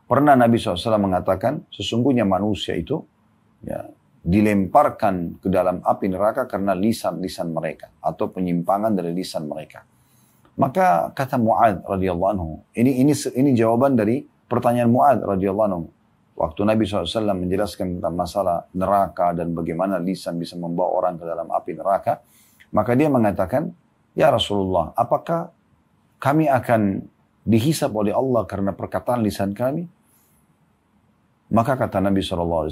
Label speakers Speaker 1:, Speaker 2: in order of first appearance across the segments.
Speaker 1: Pernah Nabi SAW mengatakan, sesungguhnya manusia itu ya, dilemparkan ke dalam api neraka karena lisan-lisan mereka atau penyimpangan dari lisan mereka. Maka kata Mu'adz radhiyallahu anhu, ini jawaban dari pertanyaan Mu'adz radhiyallahu anhu. Waktu Nabi SAW menjelaskan tentang masalah neraka dan bagaimana lisan bisa membawa orang ke dalam api neraka, maka dia mengatakan, ya Rasulullah, apakah kami akan dihisab oleh Allah karena perkataan lisan kami? Maka kata Nabi SAW,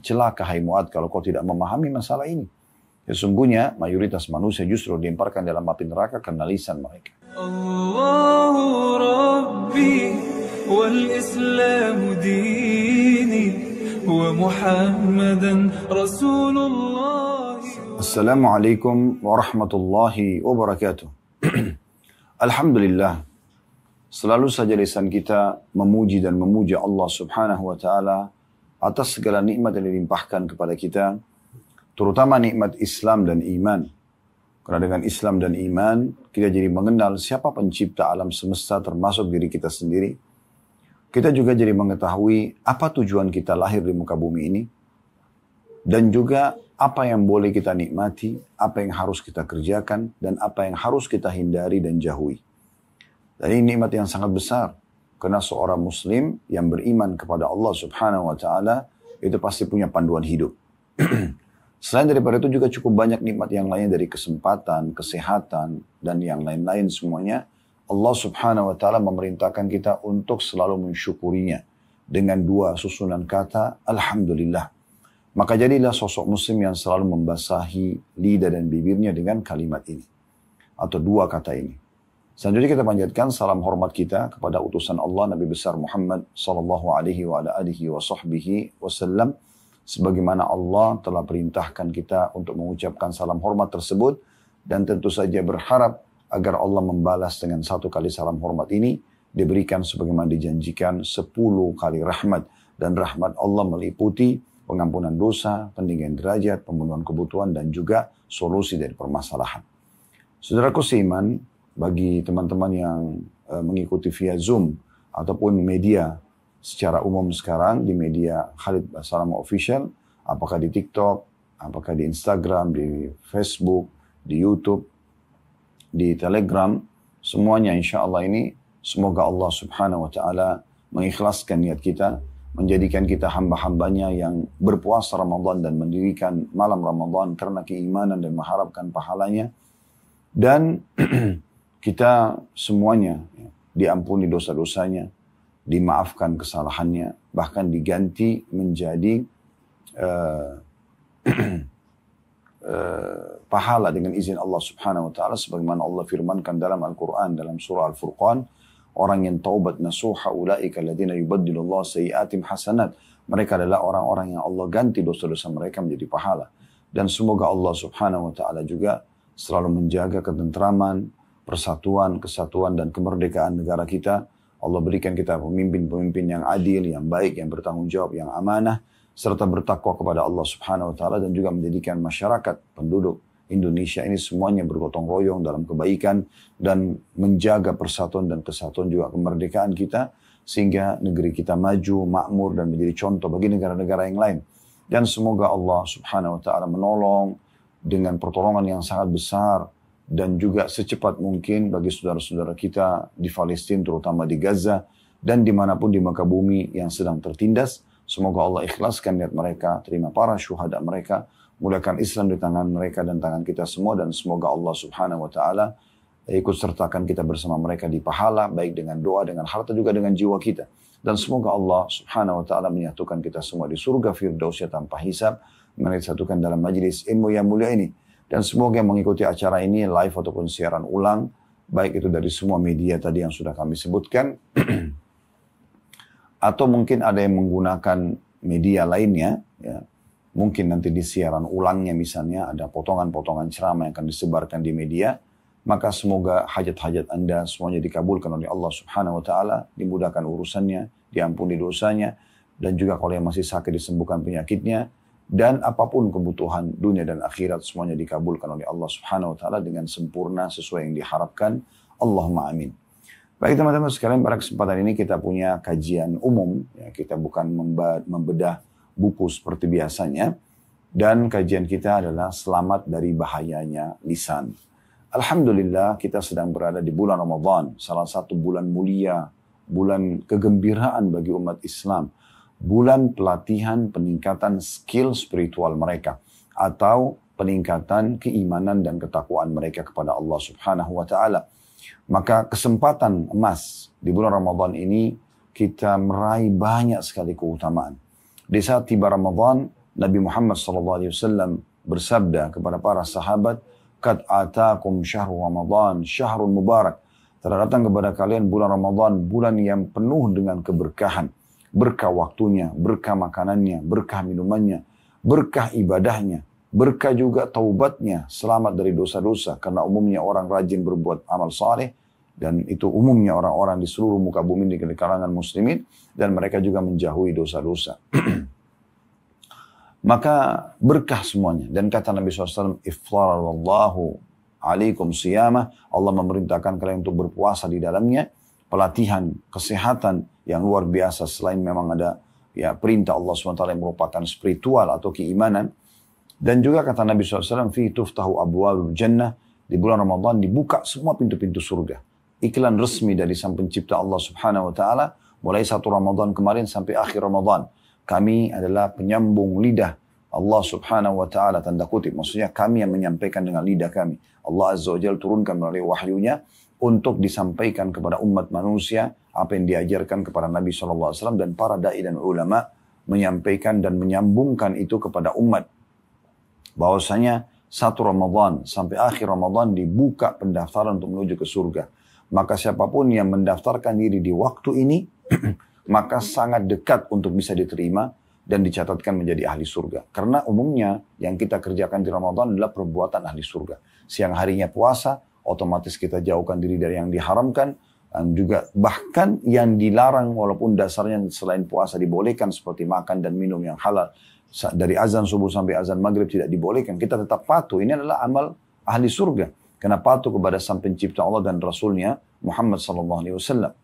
Speaker 1: celaka hai Mu'adz kalau kau tidak memahami masalah ini. Sesungguhnya mayoritas manusia justru dilemparkan dalam api neraka karena lisan mereka. Allahu Rabbi wal Islamu dini wa Muhammadan Rasulullah. Assalamualaikum warahmatullahi wabarakatuh. Alhamdulillah. Selalu saja lisan kita memuji dan memuja Allah subhanahu wa ta'ala atas segala nikmat yang dilimpahkan kepada kita, terutama nikmat Islam dan iman. Karena dengan Islam dan iman, kita jadi mengenal siapa pencipta alam semesta termasuk diri kita sendiri. Kita juga jadi mengetahui apa tujuan kita lahir di muka bumi ini. Dan juga apa yang boleh kita nikmati, apa yang harus kita kerjakan, dan apa yang harus kita hindari dan jauhi. Dan ini nikmat yang sangat besar. Karena seorang muslim yang beriman kepada Allah subhanahu wa ta'ala, itu pasti punya panduan hidup. Selain daripada itu juga cukup banyak nikmat yang lain dari kesempatan, kesehatan, dan yang lain-lain semuanya. Allah subhanahu wa ta'ala memerintahkan kita untuk selalu mensyukurinya. Dengan dua susunan kata, Alhamdulillah. Maka jadilah sosok muslim yang selalu membasahi lidah dan bibirnya dengan kalimat ini. Atau dua kata ini. Selanjutnya kita panjatkan salam hormat kita kepada utusan Allah Nabi besar Muhammad sallallahu alaihi wa alihi wa sahbihi wasallam. Sebagaimana Allah telah perintahkan kita untuk mengucapkan salam hormat tersebut. Dan tentu saja berharap agar Allah membalas dengan satu kali salam hormat ini. Diberikan sebagaimana dijanjikan 10 kali rahmat. Dan rahmat Allah meliputi pengampunan dosa, peninggian derajat, pemenuhan kebutuhan, dan juga solusi dari permasalahan. Saudaraku seiman, bagi teman-teman yang mengikuti via Zoom ataupun media secara umum sekarang di media Khalid Basalam Official, apakah di TikTok, apakah di Instagram, di Facebook, di YouTube, di Telegram, semuanya insya Allah ini semoga Allah subhanahu wa ta'ala mengikhlaskan niat kita, menjadikan kita hamba-hambanya yang berpuasa Ramadan dan mendirikan malam Ramadan karena keimanan dan mengharapkan pahalanya. Dan kita semuanya diampuni dosa-dosanya, dimaafkan kesalahannya, bahkan diganti menjadi pahala dengan izin Allah subhanahu wa ta'ala. Sebagaimana Allah firmankan dalam Al-Quran, dalam surah Al-Furqan, orang yang taubat nasuha ulaika alladhina yubaddilullah sayyiatim hasanat. Mereka adalah orang-orang yang Allah ganti dosa-dosa mereka menjadi pahala. Dan semoga Allah subhanahu wa ta'ala juga selalu menjaga ketentraman, persatuan, kesatuan, dan kemerdekaan negara kita. Allah berikan kita pemimpin-pemimpin yang adil, yang baik, yang bertanggung jawab, yang amanah, serta bertakwa kepada Allah subhanahu wa ta'ala, dan juga menjadikan masyarakat, penduduk Indonesia ini semuanya bergotong royong dalam kebaikan, dan menjaga persatuan dan kesatuan juga kemerdekaan kita, sehingga negeri kita maju, makmur, dan menjadi contoh bagi negara-negara yang lain. Dan semoga Allah subhanahu wa ta'ala menolong dengan pertolongan yang sangat besar, dan juga secepat mungkin bagi saudara-saudara kita di Palestina, terutama di Gaza, dan dimanapun di muka bumi yang sedang tertindas. Semoga Allah ikhlaskan niat mereka, terima para syuhada mereka, mulakan Islam di tangan mereka dan tangan kita semua, dan semoga Allah subhanahu wa ta'ala ikut sertakan kita bersama mereka di pahala, baik dengan doa, dengan harta, juga dengan jiwa kita. Dan semoga Allah subhanahu wa ta'ala menyatukan kita semua di surga Firdausnya tanpa hisab, menyatukan dalam majlis ilmu yang mulia ini. Dan semoga yang mengikuti acara ini live ataupun siaran ulang, baik itu dari semua media tadi yang sudah kami sebutkan, atau mungkin ada yang menggunakan media lainnya, ya. Mungkin nanti di siaran ulangnya misalnya ada potongan-potongan ceramah yang akan disebarkan di media, maka semoga hajat-hajat Anda semuanya dikabulkan oleh Allah subhanahu wa ta'ala, dimudahkan urusannya, diampuni dosanya, dan juga kalau yang masih sakit disembuhkan penyakitnya, dan apapun kebutuhan dunia dan akhirat semuanya dikabulkan oleh Allah subhanahu wa ta'ala dengan sempurna sesuai yang diharapkan. Allahumma amin. Baik teman-teman sekalian, pada kesempatan ini kita punya kajian umum. Ya, kita bukan membedah buku seperti biasanya. Dan kajian kita adalah selamat dari bahayanya lisan. Alhamdulillah kita sedang berada di bulan Ramadan. Salah satu bulan mulia, bulan kegembiraan bagi umat Islam. Bulan pelatihan peningkatan skill spiritual mereka. Atau peningkatan keimanan dan ketakwaan mereka kepada Allah Subhanahu wa Ta'ala. Maka kesempatan emas di bulan Ramadan ini kita meraih banyak sekali keutamaan. Di saat tiba Ramadan, Nabi Muhammad SAW bersabda kepada para sahabat, "Qad atakum syahrul Ramadan, syahrul mubarak." Telah datang kepada kalian bulan Ramadan, bulan yang penuh dengan keberkahan. Berkah waktunya, berkah makanannya, berkah minumannya, berkah ibadahnya. Berkah juga taubatnya, selamat dari dosa-dosa. Karena umumnya orang rajin berbuat amal saleh. Dan itu umumnya orang-orang di seluruh muka bumi di kalangan muslimin. Dan mereka juga menjauhi dosa-dosa. Maka berkah semuanya. Dan kata Nabi SAW, "Iftarallahu alaikum siyamah." Allah memerintahkan kalian untuk berpuasa di dalamnya. Pelatihan, kesehatan yang luar biasa. Selain memang ada perintah Allah SWT yang merupakan spiritual atau keimanan. Dan juga kata Nabi SAW, "Fi tuftahu abwabul jannah." Di bulan Ramadan dibuka semua pintu-pintu surga. Iklan resmi dari sang pencipta Allah Subhanahu wa Ta'ala, mulai 1 Ramadan kemarin sampai akhir Ramadan. Kami adalah penyambung lidah Allah Subhanahu wa Ta'ala, tanda kutip. Maksudnya kami yang menyampaikan dengan lidah kami. Allah Azza wa Jalla turunkan melalui wahyunya untuk disampaikan kepada umat manusia apa yang diajarkan kepada Nabi SAW dan para da'i dan ulama menyampaikan dan menyambungkan itu kepada umat. Bahwasanya 1 Ramadan sampai akhir Ramadan dibuka pendaftaran untuk menuju ke surga. Maka siapapun yang mendaftarkan diri di waktu ini, maka sangat dekat untuk bisa diterima dan dicatatkan menjadi ahli surga. Karena umumnya yang kita kerjakan di Ramadan adalah perbuatan ahli surga. Siang harinya puasa, otomatis kita jauhkan diri dari yang diharamkan, dan juga bahkan yang dilarang walaupun dasarnya selain puasa dibolehkan seperti makan dan minum yang halal. Dari azan subuh sampai azan maghrib tidak dibolehkan. Kita tetap patuh. Ini adalah amal ahli surga. Karena patuh kepada sang pencipta Allah dan Rasulnya Muhammad SAW.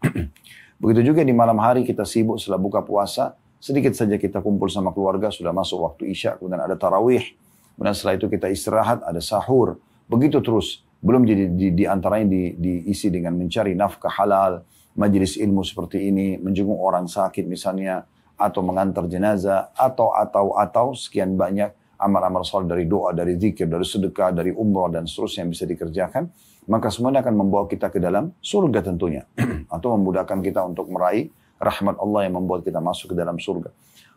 Speaker 1: Begitu juga di malam hari kita sibuk setelah buka puasa. Sedikit saja kita kumpul sama keluarga. Sudah masuk waktu isya. Kemudian ada tarawih. Kemudian setelah itu kita istirahat. Ada sahur. Begitu terus. Belum jadi di antaranya diisi dengan mencari nafkah halal. Majelis ilmu seperti ini. Menjenguk orang sakit misalnya. Atau mengantar jenazah, atau sekian banyak amal-amal saleh dari doa, dari zikir, dari sedekah, dari umrah dan seterusnya yang bisa dikerjakan, maka semuanya akan membawa kita ke dalam surga tentunya, atau memudahkan kita untuk meraih rahmat Allah yang membuat kita masuk ke dalam surga.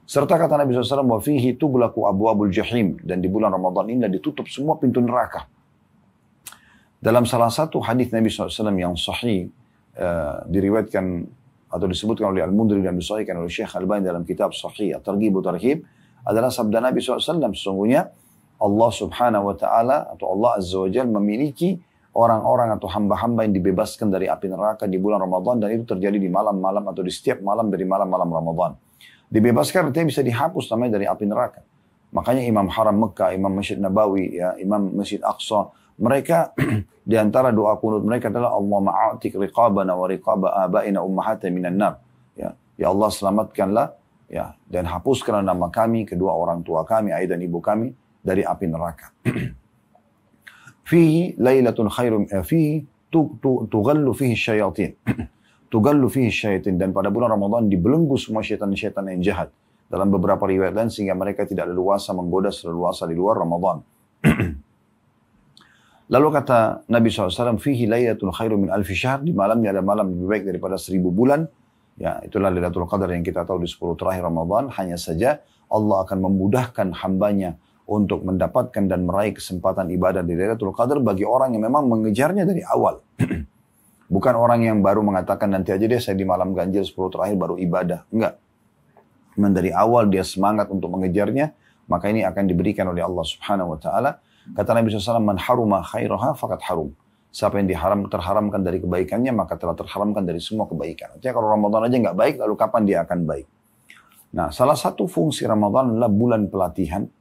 Speaker 1: Serta kata Nabi SAW, "Wa fihi tughlaqu abwabul jahim." Dan di bulan Ramadan ini ditutup semua pintu neraka. Dalam salah satu hadis Nabi SAW yang sahih, diriwayatkan atau disebutkan oleh Al-Mundhiri dan disahihkan oleh Syekh Al-Albani dalam kitab Sahih At-Targhib wa Tarhib, adalah sabda Nabi SAW, sesungguhnya Allah Subhanahu wa Ta'ala atau Allah Azza wa Jalla memiliki orang-orang atau hamba-hamba yang dibebaskan dari api neraka di bulan Ramadan, dan itu terjadi di malam-malam atau di setiap malam dari malam-malam Ramadan. Dibebaskan artinya bisa dihapus namanya dari api neraka. Makanya Imam Haram Mekah, Imam Masjid Nabawi, Imam Masjid Aqsa, mereka di antara doa kunut mereka adalah Allahumma a'tik riqabana wa riqaba abaina ummahatina minan nar. Ya Allah selamatkanlah dan hapuskanlah nama kami, kedua orang tua kami, ayah dan ibu kami dari api neraka. Fihi lailatul khairum fihi tughallu fihi syayatin. Tughallu fihi syayatin, dan pada bulan Ramadan dibelenggu semua syaitan-syaitan yang jahat. Dalam beberapa riwayat lain sehingga mereka tidak leluasa menggoda seleluasa di luar Ramadan. Lalu kata Nabi SAW, "Fihi laylatul khairu min alfi syahr." Di malamnya ada malam lebih baik daripada 1000 bulan. Ya, itulah Lailatul Qadar yang kita tahu di 10 terakhir Ramadan. Hanya saja Allah akan memudahkan hambanya untuk mendapatkan dan meraih kesempatan ibadah di Lailatul Qadar bagi orang yang memang mengejarnya dari awal. Bukan orang yang baru mengatakan nanti aja deh saya di malam ganjil 10 terakhir baru ibadah. Enggak. Memang dari awal dia semangat untuk mengejarnya, maka ini akan diberikan oleh Allah Subhanahu wa Ta'ala. Kata Nabi SAW, "Man haruma khairaha faqad harum." Siapa yang terharamkan dari kebaikannya, maka telah terharamkan dari semua kebaikan. Artinya kalau Ramadan aja nggak baik, lalu kapan dia akan baik? Nah, salah satu fungsi Ramadan adalah bulan pelatihan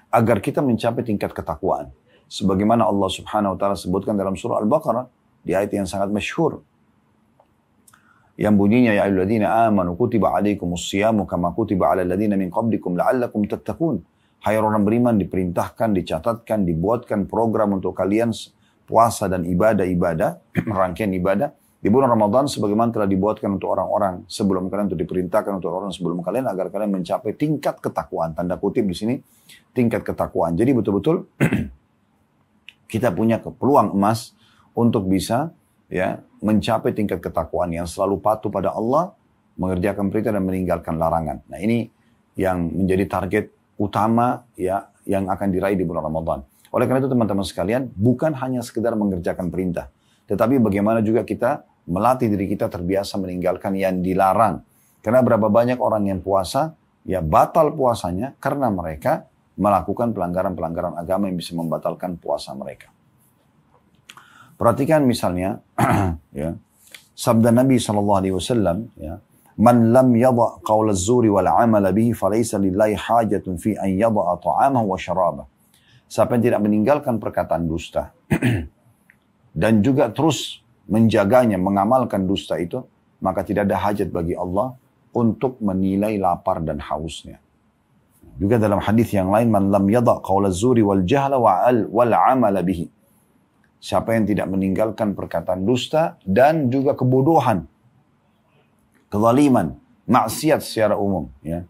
Speaker 1: agar kita mencapai tingkat ketakwaan. Sebagaimana Allah Subhanahu wa Ta'ala sebutkan dalam surah Al-Baqarah di ayat yang sangat masyhur. yang bunyinya ya ayyuhalladzina amanu kutiba alaikumusyamu kama kutiba alal ladzina min qablikum la'allakum tattaqun. Hai orang beriman, diperintahkan, dicatatkan, dibuatkan program untuk kalian puasa dan ibadah-ibadah, rangkaian ibadah di bulan Ramadan sebagaimana telah dibuatkan untuk orang-orang sebelum kalian, untuk diperintahkan untuk orang sebelum kalian agar kalian mencapai tingkat ketakwaan. Tanda kutip di sini tingkat ketakwaan. Jadi betul-betul kita punya peluang emas untuk bisa ya mencapai tingkat ketakwaan yang selalu patuh pada Allah, mengerjakan perintah dan meninggalkan larangan. Nah, ini yang menjadi target utama ya yang akan diraih di bulan Ramadan. Oleh karena itu teman-teman sekalian, bukan hanya sekedar mengerjakan perintah, tetapi bagaimana juga kita melatih diri kita terbiasa meninggalkan yang dilarang. Karena berapa banyak orang yang puasa, ya batal puasanya karena mereka melakukan pelanggaran-pelanggaran agama yang bisa membatalkan puasa mereka. Perhatikan misalnya, ya, sabda Nabi SAW, ya, man lam yada' qawl az-zuri wal 'amala bihi falaysa lillahi hajatun fi an yada'a ta'amahu wa syarabah. Siapa yang tidak meninggalkan perkataan dusta dan juga terus menjaganya, mengamalkan dusta itu, maka tidak ada hajat bagi Allah untuk menilai lapar dan hausnya. Juga dalam hadis yang lain, man lam yada' qawl az-zuri wal jahla wal 'amala bihi. Siapa yang tidak meninggalkan perkataan dusta dan juga kebodohan, kezaliman, maksiat secara umum, ya,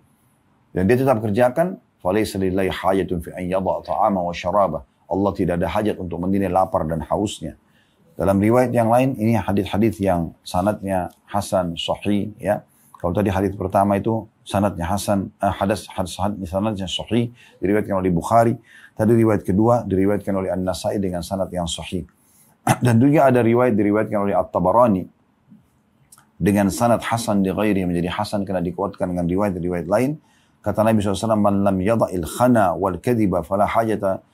Speaker 1: dan dia tetap kerjakan, falaysa lillahi hajatun fi an yada'a ta'ama wa syarabah. Allah tidak ada hajat untuk menilai lapar dan hausnya. Dalam riwayat yang lain, ini hadis-hadis yang sanadnya hasan, sahih, ya. Kalau tadi hadis pertama itu sanadnya hasan, sanadnya sahih, diriwayatkan oleh Bukhari. Tadi riwayat kedua diriwayatkan oleh An-Nasai dengan sanad yang sahih. Dan juga ada riwayat diriwayatkan oleh At-Tabarani dengan sanad hasan di ghairi, menjadi hasan karena dikuatkan dengan riwayat-riwayat lain. Kata Nabi SAW, man lam yada'il khana wal kadhiba fala hajata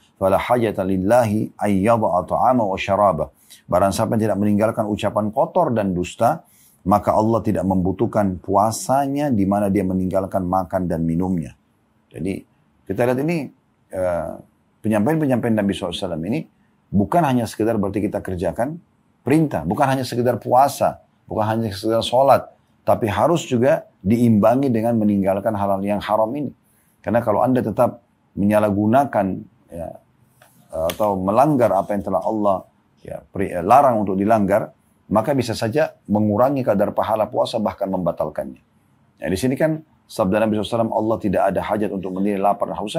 Speaker 1: lillahi ay yada'a ta'ama wa syaraba. Barang siapa yang tidak meninggalkan ucapan kotor dan dusta, maka Allah tidak membutuhkan puasanya di mana dia meninggalkan makan dan minumnya. Jadi kita lihat ini penyampaian-penyampaian Nabi SAW ini bukan hanya sekedar berarti kita kerjakan perintah, bukan hanya sekedar puasa, bukan hanya sekedar sholat, tapi harus juga diimbangi dengan meninggalkan hal-hal yang haram ini. Karena kalau Anda tetap menyalahgunakan ya, atau melanggar apa yang telah Allah ya, larang untuk dilanggar, maka bisa saja mengurangi kadar pahala puasa, bahkan membatalkannya. Nah, di sini kan sabda Nabi SAW, Allah tidak ada hajat untuk menilai lapar dan haus,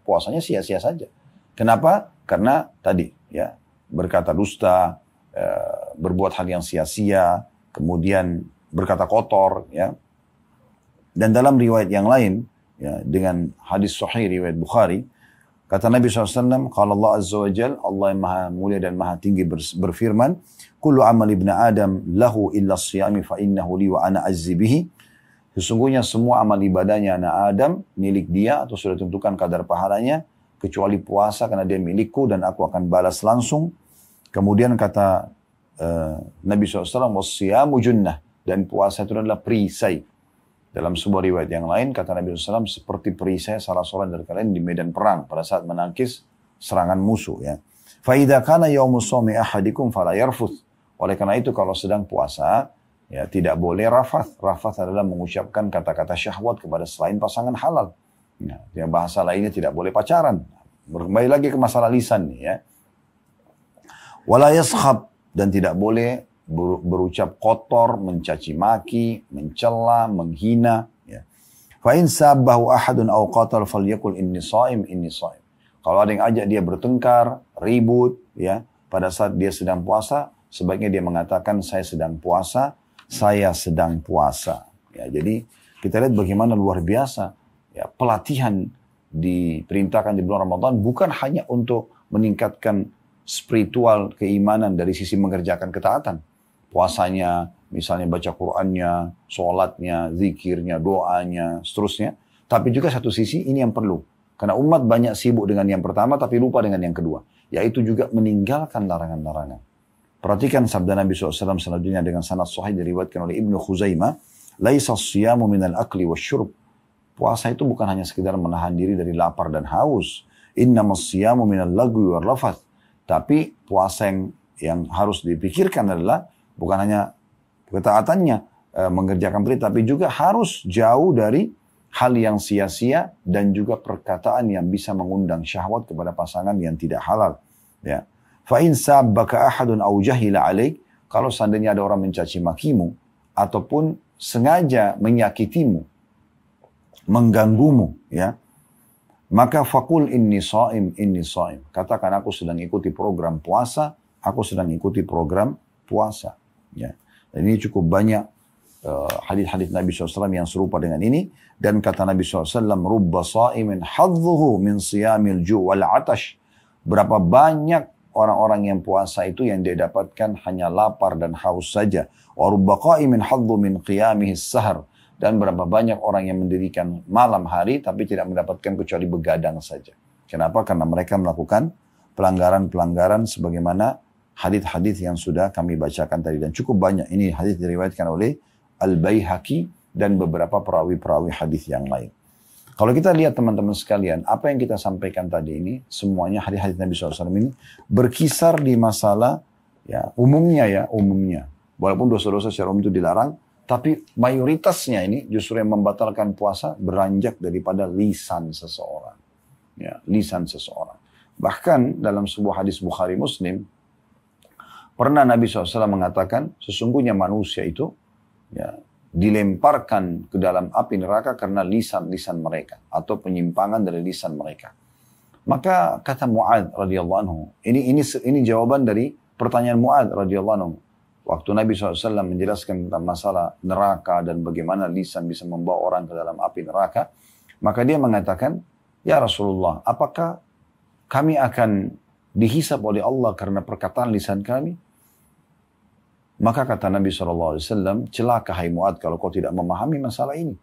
Speaker 1: puasanya sia-sia saja. Kenapa? Karena tadi ya berkata dusta, berbuat hal yang sia-sia, kemudian berkata kotor, ya. Dan dalam riwayat yang lain, ya, dengan hadis sahih riwayat Bukhari, kata Nabi SAW, kalau Allah Azza wa Jal, Allah yang maha mulia dan maha tinggi berfirman, kullu amal ibn Adam lahu illa siyami fa innahu li wa ana azzi bihi. Sesungguhnya semua amal ibadahnya anak Adam milik dia atau sudah tentukan kadar pahalanya, kecuali puasa karena dia milikku dan aku akan balas langsung. Kemudian kata Nabi SAW, wassiyamu junnah, dan puasa itu adalah perisai. Dalam sebuah riwayat yang lain, kata Nabi SAW, seperti perisai salah seorang dari kalian di medan perang pada saat menangkis serangan musuh. Ya. فَإِذَا كَانَ يَوْمُ الصَّوْمِ أَحَدِكُمْ فَلَا يَرْفُثْ. Oleh karena itu kalau sedang puasa, ya tidak boleh rafath. Rafath adalah mengucapkan kata-kata syahwat kepada selain pasangan halal. Ya, bahasa lainnya tidak boleh pacaran. Kembali lagi ke masalah lisan nih ya. وَلَا يَسْخَبْ, dan tidak boleh berucap kotor, mencaci maki, mencela, menghina. Ya. فَإِنْ سَابَّهُ أَحَدٌ أَوْ قَاتَلَ فَلْيَقُلْ إِنِّي صَائِمٌ إِنِّي صَائِمٌ. Kalau ada yang ajak dia bertengkar, ribut, ya, pada saat dia sedang puasa, sebaiknya dia mengatakan saya sedang puasa, saya sedang puasa. Ya, jadi kita lihat bagaimana luar biasa ya, pelatihan diperintahkan di bulan Ramadan bukan hanya untuk meningkatkan spiritual keimanan dari sisi mengerjakan ketaatan. Puasanya, misalnya baca Qur'annya, sholatnya, zikirnya, doanya, seterusnya. Tapi juga satu sisi ini yang perlu. Karena umat banyak sibuk dengan yang pertama tapi lupa dengan yang kedua. Yaitu juga meninggalkan larangan-larangan. Perhatikan sabda Nabi SAW selanjutnya dengan sanad sahih diriwayatkan oleh Ibnu Khuzaimah. Laisa siyamu minal akli wasyurb. Puasa itu bukan hanya sekedar menahan diri dari lapar dan haus. Innamas siyamu minal lagwi wal rafath. Tapi puasa yang harus dipikirkan adalah bukan hanya ketaatannya, mengerjakan perintah, tapi juga harus jauh dari hal yang sia-sia dan juga perkataan yang bisa mengundang syahwat kepada pasangan yang tidak halal. Ya. Fa in sabbaka ahadun aw jahila alaik, kalau seandainya ada orang mencaci makimu ataupun sengaja menyakitimu, mengganggumu, ya, maka faqul inni shaim, inni shaim. Katakan aku sedang ikuti program puasa, aku sedang ikuti program puasa. Ya. Dan ini cukup banyak hadis-hadis Nabi SAW yang serupa dengan ini. Dan kata Nabi SAW, rubba sha'imin hadzuhu min siyamil ju' wal atash. Berapa banyak orang-orang yang puasa itu yang dia dapatkan hanya lapar dan haus saja. Wa rubba qa'imin hadzu min qiyamihi sahar. Dan berapa banyak orang yang mendirikan malam hari tapi tidak mendapatkan kecuali begadang saja. Kenapa? Karena mereka melakukan pelanggaran-pelanggaran sebagaimana hadis-hadis yang sudah kami bacakan tadi. Dan cukup banyak ini hadis diriwayatkan oleh Al-Baihaqi dan beberapa perawi-perawi hadis yang lain. Kalau kita lihat teman-teman sekalian, apa yang kita sampaikan tadi ini, semuanya hadis-hadis Nabi SAW ini berkisar di masalah, ya umumnya. Walaupun dosa-dosa secara umum itu dilarang, tapi mayoritasnya ini justru yang membatalkan puasa beranjak daripada lisan seseorang. Ya, lisan seseorang. Bahkan dalam sebuah hadis Bukhari Muslim, pernah Nabi SAW mengatakan, sesungguhnya manusia itu, ya, dilemparkan ke dalam api neraka karena lisan-lisan mereka atau penyimpangan dari lisan mereka. Maka kata Mu'adz radhiyallahu anhu, ini jawaban dari pertanyaan Mu'adz radhiyallahu anhu. Waktu Nabi SAW menjelaskan tentang masalah neraka dan bagaimana lisan bisa membawa orang ke dalam api neraka, maka dia mengatakan, ya Rasulullah, apakah kami akan dihisab oleh Allah karena perkataan lisan kami? Maka kata Nabi SAW, celaka hai Mu'adz kalau kau tidak memahami masalah ini.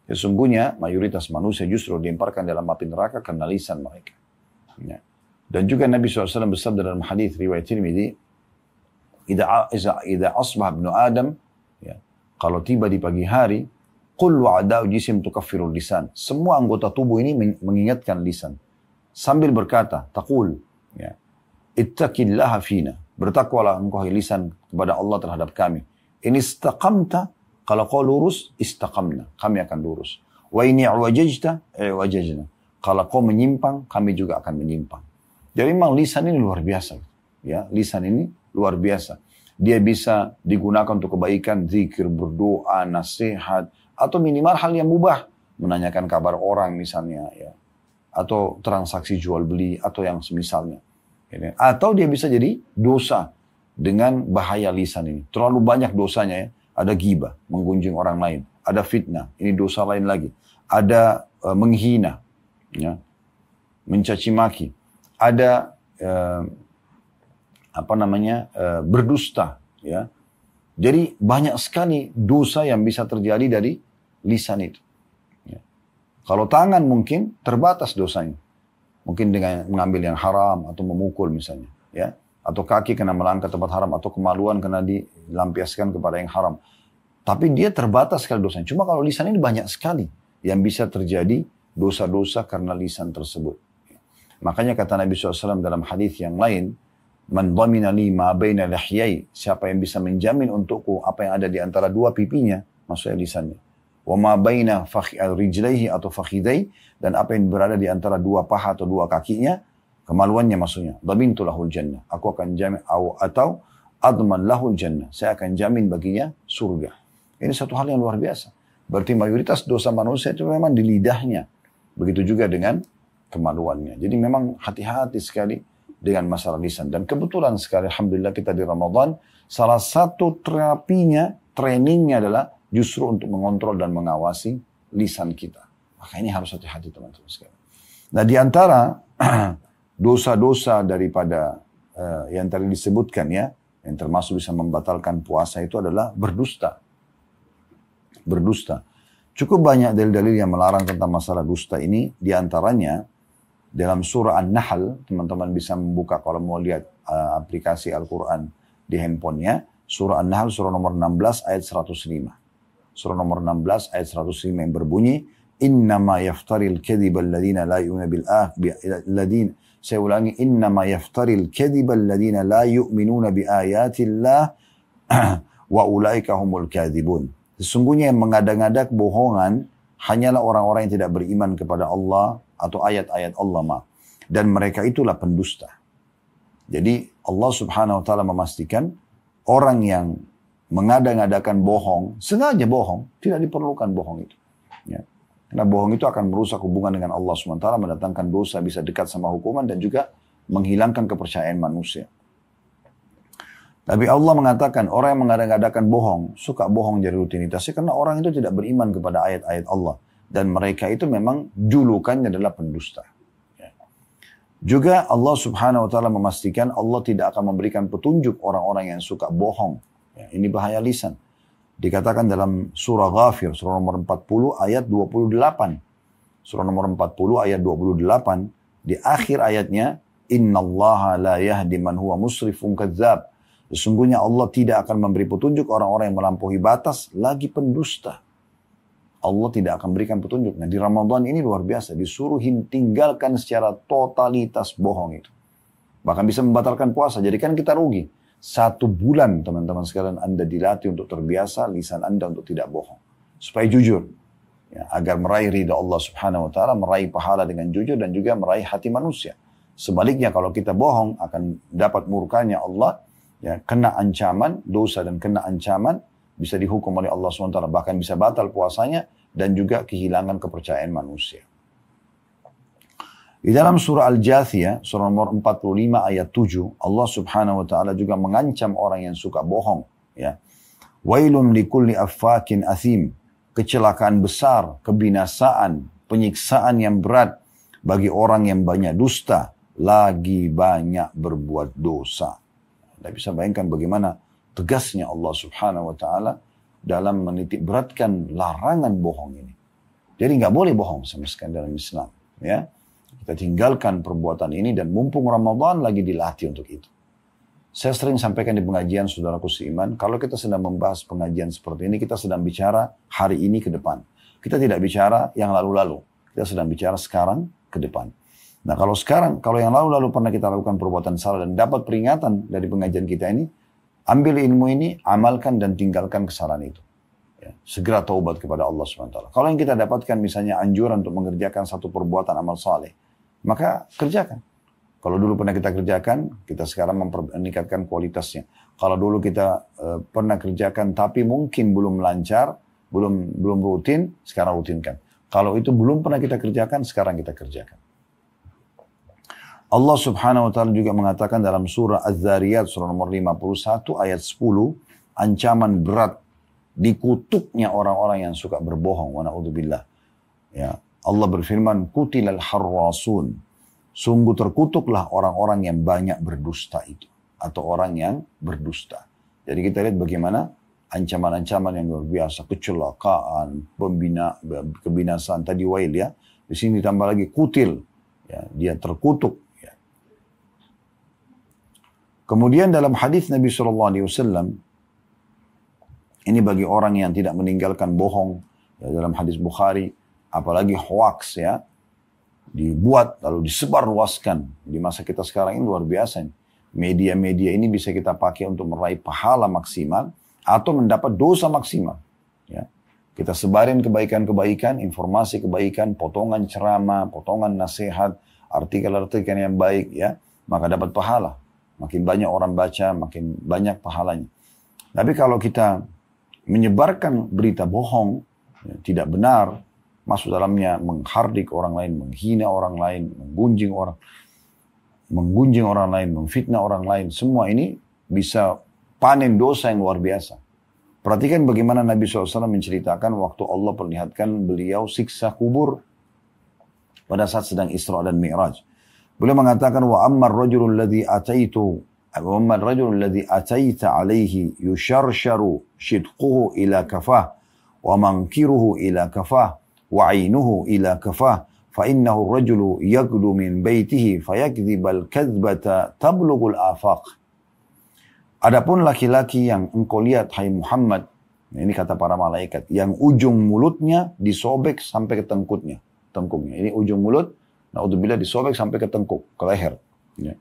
Speaker 1: Sesungguhnya mayoritas manusia justru dilemparkan dalam api neraka karena lisan mereka. Ya. Dan juga Nabi SAW bersabda dalam hadis riwayat Tirmidzi, Idza asbah ibnu Adam, ya, kalau tiba di pagi hari, qul wa'da'u jisim tukaffirul lisan. Semua anggota tubuh ini mengingatkan lisan. Sambil berkata, taqul, ya, ittaqillaha fina. Bertakwalah engkau lisan kepada Allah terhadap kami. In istaqamta, kalau kau lurus, istaqamna, kami akan lurus. Wa in i'wajajta, i'wajajna. Kalau kau menyimpang, kami juga akan menyimpang. Jadi memang lisan ini luar biasa. Ya, lisan ini luar biasa. Dia bisa digunakan untuk kebaikan, zikir, berdoa, nasihat, atau minimal hal yang mubah. Menanyakan kabar orang misalnya, ya, atau transaksi jual beli, atau yang semisalnya. Atau dia bisa jadi dosa dengan bahaya lisan ini. Terlalu banyak dosanya, ya. Ada ghibah, menggunjing orang lain. Ada fitnah, ini dosa lain lagi. Ada menghina, ya, mencaci maki. Ada berdusta, ya. Jadi banyak sekali dosa yang bisa terjadi dari lisan itu. Ya. Kalau tangan mungkin terbatas dosanya. Mungkin dengan mengambil yang haram atau memukul misalnya, ya, atau kaki kena melangkah tempat haram atau kemaluan kena dilampiaskan kepada yang haram. Tapi dia terbatas sekali dosanya. Cuma kalau lisan ini banyak sekali yang bisa terjadi dosa-dosa karena lisan tersebut. Makanya kata Nabi SAW dalam hadis yang lain, man dhamina li ma baina lihyai, siapa yang bisa menjamin untukku apa yang ada di antara dua pipinya, maksudnya lisannya. Wa ma baina rijlaihi atau fakhidai, dan apa yang berada di antara dua paha atau dua kakinya, kemaluannya maksudnya. Dhamintu lahul jannah, aku akan jamin, atau adman lahul jannah, saya akan jamin baginya surga. Ini satu hal yang luar biasa. Berarti mayoritas dosa manusia itu memang di lidahnya. Begitu juga dengan kemaluannya. Jadi memang hati-hati sekali dengan masalah lisan. Dan kebetulan sekali, alhamdulillah kita di Ramadan, salah satu terapinya, trainingnya adalah justru untuk mengontrol dan mengawasi lisan kita. Maka ini harus hati-hati teman-teman sekalian. Nah di antara dosa-dosa daripada yang tadi disebutkan, ya, yang termasuk bisa membatalkan puasa itu adalah berdusta. Berdusta. Cukup banyak dalil-dalil yang melarang tentang masalah dusta ini. Di antaranya dalam surah An-Nahl, teman-teman bisa membuka kalau mau lihat aplikasi Al-Quran di handphonenya. Surah An-Nahl, surah nomor 16 ayat 105. Surah nomor 16 ayat 105 yang berbunyi, innama yaftaril kadhiba alladhina la yu'minuna bil akhirati. Saya ulangi, innama yaftaril kadhiba alladhina la yu'minuna bi ayatillah wa ulaika humul kadhibun. Sesungguhnya yang mengada-ngada kebohongan hanyalah orang-orang yang tidak beriman kepada Allah atau ayat-ayat Allah. Dan mereka itulah pendusta. Jadi Allah subhanahu wa ta'ala memastikan orang yang mengada-ngadakan bohong, sengaja bohong, tidak diperlukan bohong itu. Ya. Karena bohong itu akan merusak hubungan dengan Allah subhanahu wa ta'ala, mendatangkan dosa, bisa dekat sama hukuman, dan juga menghilangkan kepercayaan manusia. Tapi Allah mengatakan orang yang mengada-ngadakan bohong, suka bohong jadi rutinitasnya, karena orang itu tidak beriman kepada ayat-ayat Allah. Dan mereka itu memang julukannya adalah pendusta. Juga Allah subhanahu wa ta'ala memastikan Allah tidak akan memberikan petunjuk orang-orang yang suka bohong. Ya, ini bahaya lisan. Dikatakan dalam surah Ghafir, surah nomor 40 ayat 28. Surah nomor 40 ayat 28, di akhir ayatnya, Innallaha la yahdi man huwa musrifun kadzdzab. Sesungguhnya Allah tidak akan memberi petunjuk orang-orang yang melampaui batas, lagi pendusta. Allah tidak akan berikan petunjuk. Nah di Ramadan ini luar biasa. Disuruh tinggalkan secara totalitas bohong itu. Bahkan bisa membatalkan puasa. Jadi kan kita rugi. 1 bulan teman-teman sekalian Anda dilatih untuk terbiasa lisan Anda untuk tidak bohong. Supaya jujur. Ya, agar meraih ridha Allah subhanahu wa ta'ala. Meraih pahala dengan jujur dan juga meraih hati manusia. Sebaliknya kalau kita bohong akan dapat murkanya Allah. Ya, kena ancaman, dosa dan kena ancaman. Bisa dihukum oleh Allah SWT, bahkan bisa batal puasanya, dan juga kehilangan kepercayaan manusia. Di dalam surah Al-Jathiyah, surah nomor 45 ayat 7, Allah subhanahu wa ta'ala juga mengancam orang yang suka bohong. Ya. Wailun likulli affakin athim, kecelakaan besar, kebinasaan, penyiksaan yang berat, bagi orang yang banyak dusta, lagi banyak berbuat dosa. Anda bisa bayangkan bagaimana tegasnya Allah subhanahu wa ta'ala dalam menitik beratkan larangan bohong ini. Jadi nggak boleh bohong sama sekali dalam Islam. Ya. Kita tinggalkan perbuatan ini dan mumpung Ramadan lagi dilatih untuk itu. Saya sering sampaikan di pengajian saudaraku seiman, kalau kita sedang membahas pengajian seperti ini, kita sedang bicara hari ini ke depan. Kita tidak bicara yang lalu-lalu. Kita sedang bicara sekarang ke depan. Nah kalau sekarang, kalau yang lalu-lalu pernah kita lakukan perbuatan salah dan dapat peringatan dari pengajian kita ini, ambil ilmu ini, amalkan dan tinggalkan kesalahan itu. Ya, segera taubat kepada Allah SWT. Kalau yang kita dapatkan misalnya anjuran untuk mengerjakan satu perbuatan amal saleh, maka kerjakan. Kalau dulu pernah kita kerjakan, kita sekarang meningkatkan kualitasnya. Kalau dulu kita pernah kerjakan tapi mungkin belum lancar, belum rutin, sekarang rutinkan. Kalau itu belum pernah kita kerjakan, sekarang kita kerjakan. Allah subhanahu wa ta'ala juga mengatakan dalam surah Az-Zariyat, surah nomor 51 ayat 10, ancaman berat dikutuknya orang-orang yang suka berbohong. Wa na'udzubillah. Ya, Allah berfirman, Kutilal harrasun. Sungguh terkutuklah orang-orang yang banyak berdusta itu. Atau orang yang berdusta. Jadi kita lihat bagaimana ancaman-ancaman yang luar biasa. Kecelakaan, kebinasaan. Tadi wail ya. Di sini ditambah lagi kutil. Ya, dia terkutuk. Kemudian dalam hadis Nabi SAW, ini bagi orang yang tidak meninggalkan bohong, ya, dalam hadis Bukhari, apalagi hoax ya, dibuat lalu disebarluaskan. Di masa kita sekarang ini luar biasa. Media-media ini bisa kita pakai untuk meraih pahala maksimal atau mendapat dosa maksimal. Ya. Kita sebarin kebaikan-kebaikan, informasi kebaikan, potongan ceramah, potongan nasihat, artikel-artikel yang baik, ya, maka dapat pahala. Makin banyak orang baca, makin banyak pahalanya. Tapi kalau kita menyebarkan berita bohong, ya, tidak benar, masuk dalamnya menghardik orang lain, menghina orang lain, menggunjing orang lain, memfitnah orang lain, semua ini bisa panen dosa yang luar biasa. Perhatikan bagaimana Nabi SAW menceritakan waktu Allah perlihatkan beliau siksa kubur pada saat sedang Isra dan Mi'raj. Beliau mengatakan wa ammar rajulul ladzi ataita alaihi yusharsharu shidquhu ila kafah wa mankiruhu ila kafah wa ainuhu ila kafah fa innahu rajulu yaqdu min baitihi fayakdzibal kadzbata tablughul afaq. Adapun laki-laki yang engkau lihat hai Muhammad, ini kata para malaikat, yang ujung mulutnya disobek sampai ke tengkuknya. Ini ujung mulut, naudzubillah, disobek sampai ke tengkuk, ke leher. Ya.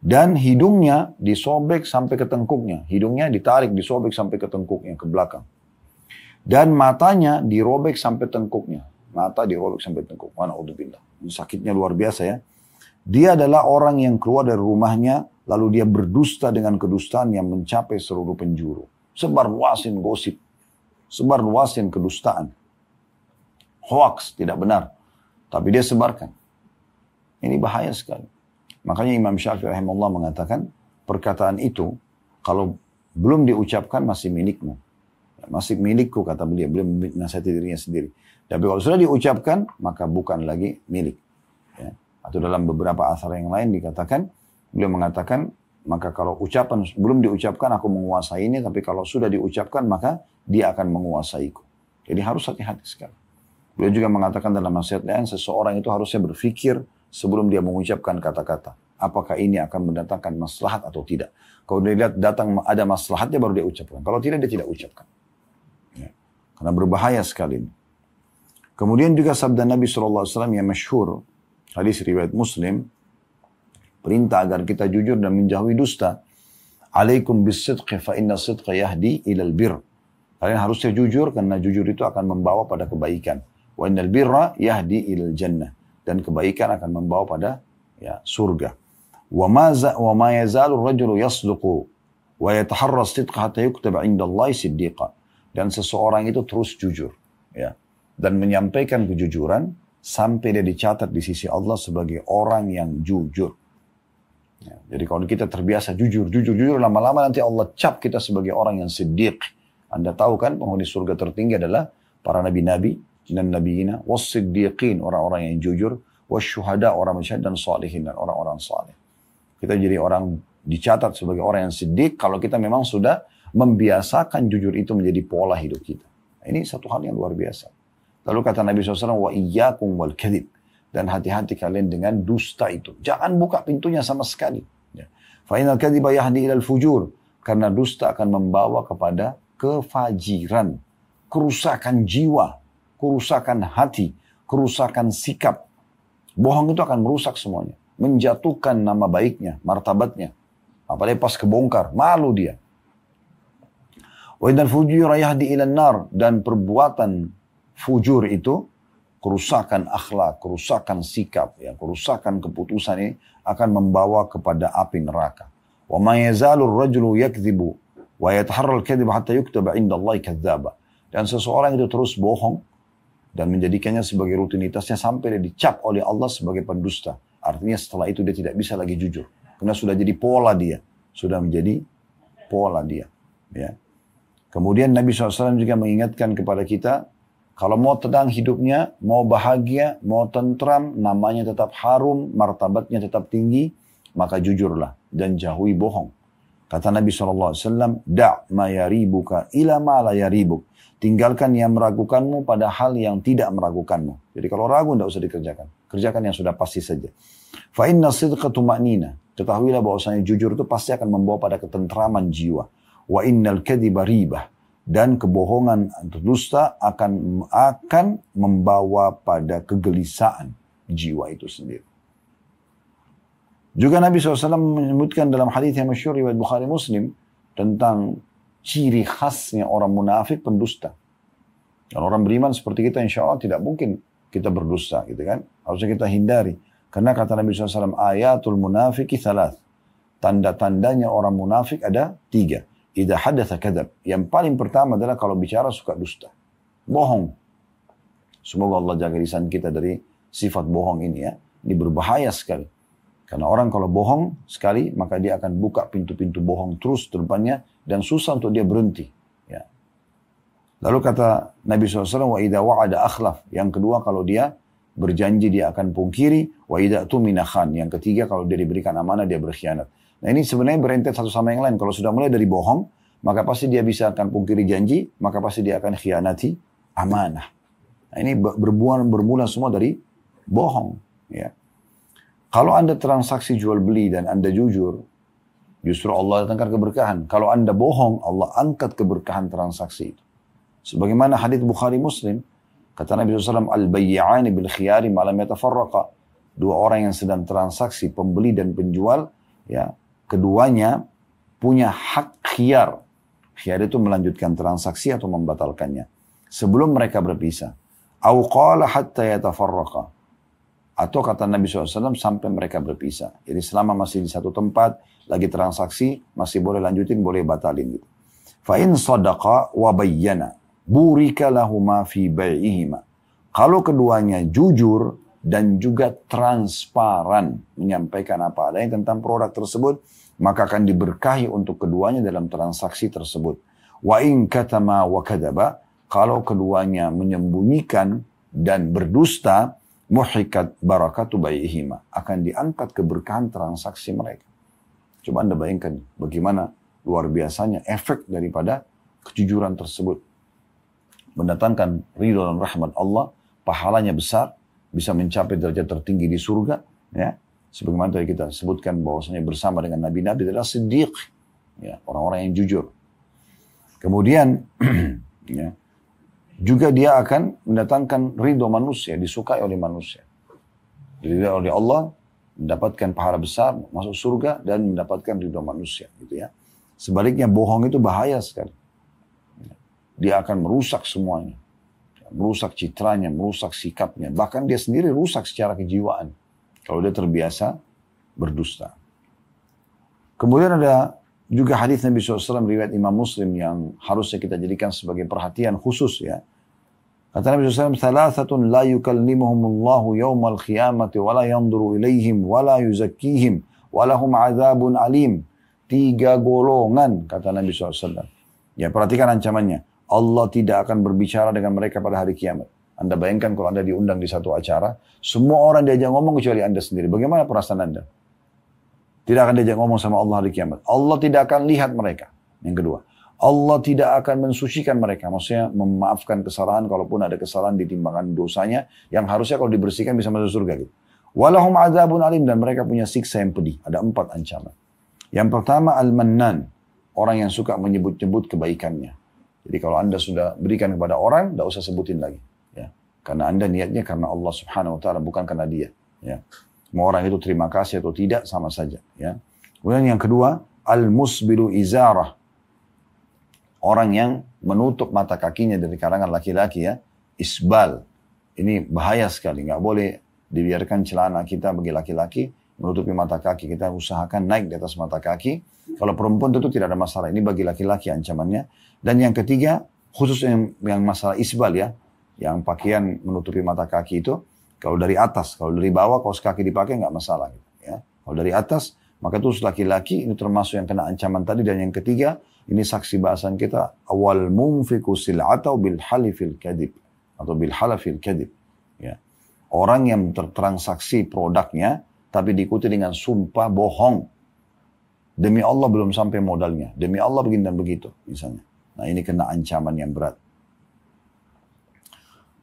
Speaker 1: Dan hidungnya disobek sampai ke tengkuknya. Hidungnya ditarik, disobek sampai ke tengkuknya, ke belakang. Dan matanya dirobek sampai tengkuknya. Mata dirobek sampai tengkuk. Na'udzubillah. Sakitnya luar biasa ya. Dia adalah orang yang keluar dari rumahnya, lalu dia berdusta dengan kedustaan yang mencapai seluruh penjuru. Sebar luasin gosip. Sebar luasin kedustaan. Hoax, tidak benar. Tapi dia sebarkan. Ini bahaya sekali. Makanya Imam Syafi'i rahimahullah mengatakan, perkataan itu, kalau belum diucapkan masih milikmu. Masih milikku, kata beliau. Beliau menasihati dirinya sendiri. Tapi kalau sudah diucapkan, maka bukan lagi milik. Ya. Atau dalam beberapa asar yang lain dikatakan, beliau mengatakan, maka kalau ucapan belum diucapkan aku menguasainya, tapi kalau sudah diucapkan maka dia akan menguasaiku. Jadi harus hati-hati sekali. Beliau juga mengatakan dalam nasihat lain, seseorang itu harusnya berpikir sebelum dia mengucapkan kata-kata. Apakah ini akan mendatangkan maslahat atau tidak. Kalau dia lihat datang ada maslahatnya baru dia ucapkan. Kalau tidak, dia tidak ucapkan. Ya. Karena berbahaya sekali. Kemudian juga sabda Nabi SAW yang masyhur, hadis riwayat Muslim, perintah agar kita jujur dan menjauhi dusta. Alaikum bis-sidqi fa inna sidqa yahdi ilal bir. Kalian harusnya jujur karena jujur itu akan membawa pada kebaikan. Wa innal birra yahdi ilal jannah. Dan kebaikan akan membawa pada surga. Wa ma yazalu ar-rajulu yasduqu wa yataharra as-sidqa hatta yuktaba 'inda Allahi siddiqa. Dan seseorang itu terus jujur, ya, dan menyampaikan kejujuran sampai dia dicatat di sisi Allah sebagai orang yang jujur. Ya, jadi kalau kita terbiasa jujur, lama-lama nanti Allah cap kita sebagai orang yang siddiq. Anda tahu kan penghuni surga tertinggi adalah para nabi-nabi dan nabiyina, was-siddiqin, orang-orang yang jujur, was-syuhada, orang syahid, dan salihin, dan orang-orang saleh. Kita jadi orang dicatat sebagai orang yang siddiq kalau kita memang sudah membiasakan jujur itu menjadi pola hidup kita. Ini satu hal yang luar biasa. Lalu kata Nabi SAW, wa iyyakum wal kadhib. Dan hati-hati kalian dengan dusta itu. Jangan buka pintunya sama sekali. Fa innal kadhiba yahdi ilal fujur. Karena dusta akan membawa kepada kefajiran, kerusakan jiwa, kerusakan hati, kerusakan sikap. Bohong itu akan merusak semuanya. Menjatuhkan nama baiknya, martabatnya. Apalagi pas kebongkar, malu dia. Wa innal fujura yahdi ilan nar. Dan perbuatan fujur itu, kerusakan akhlak, kerusakan sikap, ya, kerusakan keputusan ini akan membawa kepada api neraka. Wa ma yazalu ar-rajulu yakdzibu wa yataharra al-kadhiba hatta yuktaba 'inda Allahi kadzdzaba. Dan seseorang itu terus bohong dan menjadikannya sebagai rutinitasnya sampai dia dicap oleh Allah sebagai pendusta. Artinya setelah itu dia tidak bisa lagi jujur. Karena sudah jadi pola dia. Sudah menjadi pola dia. Ya. Kemudian Nabi SAW juga mengingatkan kepada kita, kalau mau tenang hidupnya, mau bahagia, mau tentram, namanya tetap harum, martabatnya tetap tinggi, maka jujurlah dan jauhi bohong. Kata Nabi SAW, Da' ma yaribuka ila ma la yaribuk. Tinggalkan yang meragukanmu pada hal yang tidak meragukanmu. Jadi kalau ragu, tidak usah dikerjakan. Kerjakan yang sudah pasti saja. Fa inna sidqa tuma'nina. Ketahuilah bahwasanya jujur itu pasti akan membawa pada ketentraman jiwa. Wa innal kadhiba ribah. Dan kebohongan atau dusta akan membawa pada kegelisahan jiwa itu sendiri. Juga Nabi SAW menyebutkan dalam hadis yang masyhur riwayat Bukhari Muslim tentang ciri khasnya orang munafik pendusta. Dan orang beriman seperti kita insya Allah tidak mungkin kita berdusta, gitu kan? Harusnya kita hindari. Karena kata Nabi SAW, ayatul munafiki thalath. Tanda-tandanya orang munafik ada 3. Idza hadatsa kadzab. Yang paling pertama adalah kalau bicara suka dusta. Bohong. Semoga Allah jaga lisan kita dari sifat bohong ini ya. Ini berbahaya sekali. Karena orang kalau bohong sekali, maka dia akan buka pintu-pintu bohong terus di depannya dan susah untuk dia berhenti. Ya. Lalu kata Nabi SAW, wa idza wa'ada akhlaf. Yang kedua kalau dia berjanji dia akan pungkiri, wa idza tumina khan. Yang ketiga kalau dia diberikan amanah dia berkhianat. Nah ini sebenarnya berentet satu sama yang lain. Kalau sudah mulai dari bohong, maka pasti dia bisa akan pungkiri janji, maka pasti dia akan khianati amanah. Nah ini bermula semua dari bohong. Ya. Kalau Anda transaksi jual beli dan Anda jujur, justru Allah datangkan keberkahan. Kalau Anda bohong, Allah angkat keberkahan transaksi itu. Sebagaimana hadits Bukhari Muslim, kata Nabi SAW, al-bayyi'ani bil khiyari ma lam yatafarraqa. Dua orang yang sedang transaksi, pembeli dan penjual, ya, keduanya punya hak khiyar. Khiyar itu melanjutkan transaksi atau membatalkannya. sebelum mereka berpisah. Au qala hatta yatafarraqa. Atau kata Nabi SAW sampai mereka berpisah. Jadi selama masih di satu tempat, lagi transaksi, masih boleh lanjutin, boleh batalin gitu. Fa in sadaqa wa bayyana burika lahuma fi bai'ihima. Kalau keduanya jujur dan juga transparan menyampaikan apa adanya tentang produk tersebut, maka akan diberkahi untuk keduanya dalam transaksi tersebut. Wa in katama wa kadaba, kalau keduanya menyembunyikan dan berdusta, muhikat barakatu bai'ihima, akan diangkat keberkahan transaksi mereka. Coba Anda bayangkan bagaimana luar biasanya efek daripada kejujuran tersebut. Mendatangkan ridho dan rahmat Allah, pahalanya besar, bisa mencapai derajat tertinggi di surga. Ya, sebagaimana tadi kita sebutkan bahwasanya bersama dengan nabi-nabi adalah siddiq, ya, orang-orang yang jujur. Kemudian ya, juga dia akan mendatangkan ridho manusia, disukai oleh manusia. Diridhoi oleh Allah, mendapatkan pahala besar, masuk surga, dan mendapatkan ridho manusia. Gitu ya. Sebaliknya bohong itu bahaya sekali. Dia akan merusak semuanya. Merusak citranya, merusak sikapnya. Bahkan dia sendiri rusak secara kejiwaan. Kalau dia terbiasa berdusta. Kemudian ada juga hadis Nabi SAW riwayat Imam Muslim yang harusnya kita jadikan sebagai perhatian khusus ya. Kata Nabi SAW, "Thalathatun la yukallimuhumullahu yawmal qiyamati wa la yanduru ilaihim wa la yuzakkihim wa lahum azabun alim." 3 golongan, kata Nabi SAW. Ya, perhatikan ancamannya. Allah tidak akan berbicara dengan mereka pada hari kiamat. Anda bayangkan kalau Anda diundang di satu acara, semua orang diajak ngomong kecuali Anda sendiri. Bagaimana perasaan Anda? Tidak akan diajak ngomong sama Allah hari kiamat. Allah tidak akan lihat mereka. Yang kedua, Allah tidak akan mensucikan mereka. Maksudnya memaafkan kesalahan, kalaupun ada kesalahan ditimbangan dosanya, yang harusnya kalau dibersihkan bisa masuk surga. Gitu. Walahum azabun alim, dan mereka punya siksa yang pedih. Ada 4 ancaman. Yang pertama, al-mannan. Orang yang suka menyebut-nyebut kebaikannya. Jadi kalau Anda sudah berikan kepada orang, tidak usah sebutin lagi. Ya. Karena Anda niatnya karena Allah subhanahu wa ta'ala, bukan karena dia. Ya. Mau orang itu terima kasih atau tidak, sama saja. Ya. Kemudian yang kedua, al-musbilu izarah. Orang yang menutup mata kakinya dari kalangan laki-laki ya. Isbal. Ini bahaya sekali. Nggak boleh dibiarkan celana kita bagi laki-laki menutupi mata kaki. Kita usahakan naik di atas mata kaki. Kalau perempuan tentu tidak ada masalah. Ini bagi laki-laki ancamannya. Dan yang ketiga, khusus yang masalah isbal ya. Yang pakaian menutupi mata kaki itu. Kalau dari atas, kalau dari bawah, kaos kaki dipakai nggak masalah. Ya. Kalau dari atas, maka itu laki-laki, ini termasuk yang kena ancaman tadi. Dan yang ketiga, ini saksi bahasan kita. Awal munfiku sil'atau bil halifil kadib. Atau bil halafil kadib. Ya. Orang yang tertransaksi produknya, tapi diikuti dengan sumpah bohong. Demi Allah belum sampai modalnya. Demi Allah begini dan begitu, misalnya. Nah ini kena ancaman yang berat.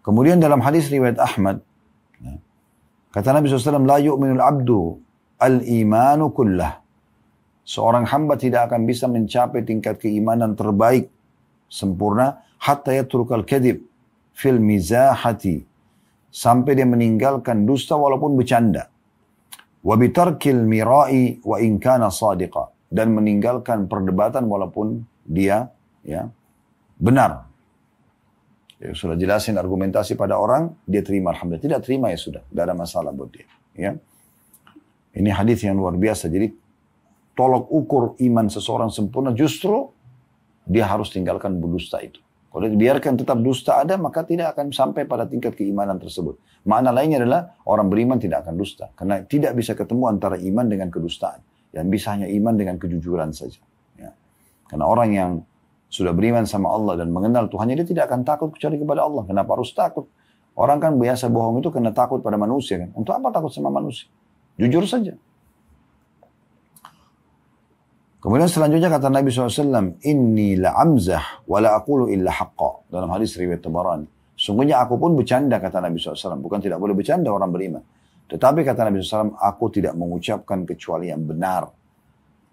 Speaker 1: Kemudian dalam hadis riwayat Ahmad, ya, kata Nabi SAW, La yu'minul abdu al-imanu kullah. Seorang hamba tidak akan bisa mencapai tingkat keimanan terbaik, sempurna, hatta yatrukal kadhib fil mizahati. Sampai dia meninggalkan dusta walaupun bercanda. Wa bitarkil mirai wa in kana sadiqa, dan meninggalkan perdebatan walaupun dia ya benar. Ya, sudah jelasin argumentasi pada orang, dia terima alhamdulillah. Tidak terima ya sudah, tidak ada masalah buat dia. Ya. Ini hadis yang luar biasa. Jadi tolok ukur iman seseorang sempurna justru dia harus tinggalkan berdusta itu. Kalau dibiarkan tetap dusta ada, maka tidak akan sampai pada tingkat keimanan tersebut. Makna lainnya adalah orang beriman tidak akan dusta. Karena tidak bisa ketemu antara iman dengan kedustaan. Yang bisa hanya iman dengan kejujuran saja. Ya. Karena orang yang sudah beriman sama Allah dan mengenal Tuhannya, dia tidak akan takut kecuali kepada Allah. Kenapa harus takut? Orang kan biasa bohong itu karena takut pada manusia. Kan? Untuk apa takut sama manusia? Jujur saja. Kemudian selanjutnya kata Nabi SAW, Inni la'amzah wa la'akulu illa haqqa. Dalam hadis riwayat Tabarani. Sungguhnya aku pun bercanda, kata Nabi SAW. Bukan tidak boleh bercanda orang beriman. Tetapi kata Nabi SAW, aku tidak mengucapkan kecuali yang benar.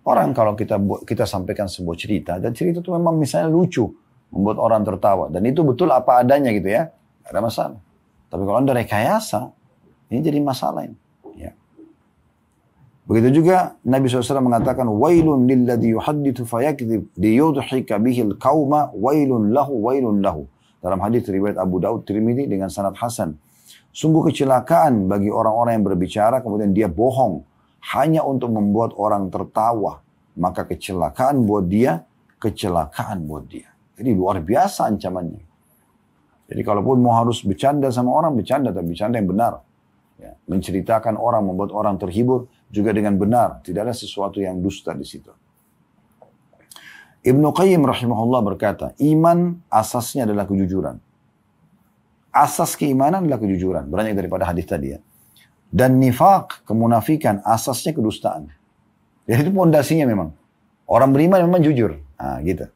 Speaker 1: Orang kalau kita sampaikan sebuah cerita, dan cerita itu memang misalnya lucu, membuat orang tertawa. Dan itu betul apa adanya gitu ya. Tidak ada masalah. Tapi kalau Anda rekayasa, ini jadi masalah ini. Ya. Begitu juga Nabi SAW mengatakan, Wailun lilladhi yuhaddithu fayakdhib liyudhika bihil qawma wailun lahu wailun lahu. Dalam hadis riwayat Abu Daud Tirmidzi dengan sanad hasan. Sungguh kecelakaan bagi orang-orang yang berbicara kemudian dia bohong hanya untuk membuat orang tertawa. Maka kecelakaan buat dia, kecelakaan buat dia. Jadi luar biasa ancamannya. Jadi kalaupun mau harus bercanda sama orang, bercanda tapi bercanda yang benar. Ya, menceritakan orang, membuat orang terhibur juga dengan benar. Tidak ada sesuatu yang dusta di situ. Ibnu Qayyim rahimahullah berkata, iman asasnya adalah kejujuran. Asas keimanan adalah kejujuran. Beranjak daripada hadis tadi ya. Dan nifaq, kemunafikan, asasnya kedustaan. Jadi itu pondasinya memang. Orang beriman memang jujur. Nah, gitu.